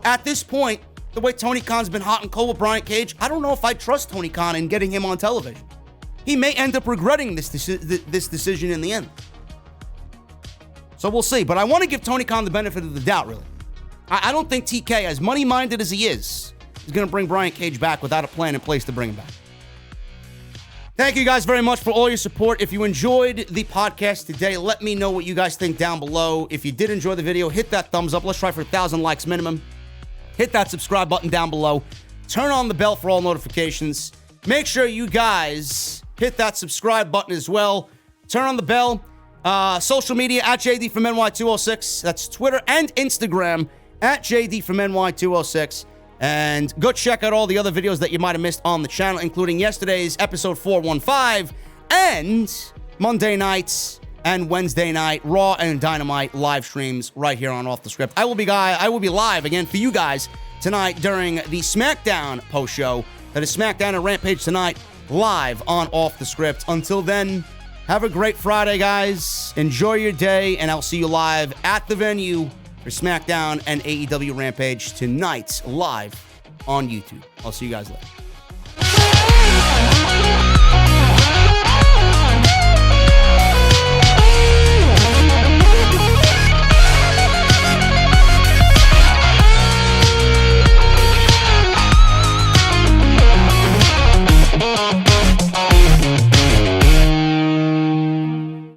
At this point, the way Tony Khan's been hot and cold with Brian Cage, I don't know if I trust Tony Khan in getting him on television. He may end up regretting this decision in the end. So we'll see. But I want to give Tony Khan the benefit of the doubt, really. I don't think TK, as money-minded as he is going to bring Brian Cage back without a plan in place to bring him back. Thank you guys very much for all your support. If you enjoyed the podcast today, let me know what you guys think down below. If you did enjoy the video, hit that thumbs up. Let's try for 1,000 likes minimum. Hit that subscribe button down below. Turn on the bell for all notifications. Make sure you guys hit that subscribe button as well. Turn on the bell. Social media at JDfromNY206. That's Twitter and Instagram at JDfromNY206. And go check out all the other videos that you might have missed on the channel, including yesterday's episode 415 and Monday nights and Wednesday night Raw and Dynamite live streams right here on Off the Script. I will be live again for you guys tonight during the SmackDown post show. That is SmackDown and Rampage tonight, live on Off the Script. Until then, have a great Friday, guys. Enjoy your day, and I'll see you live at the venue for SmackDown and AEW Rampage tonight, live on YouTube. I'll see you guys later.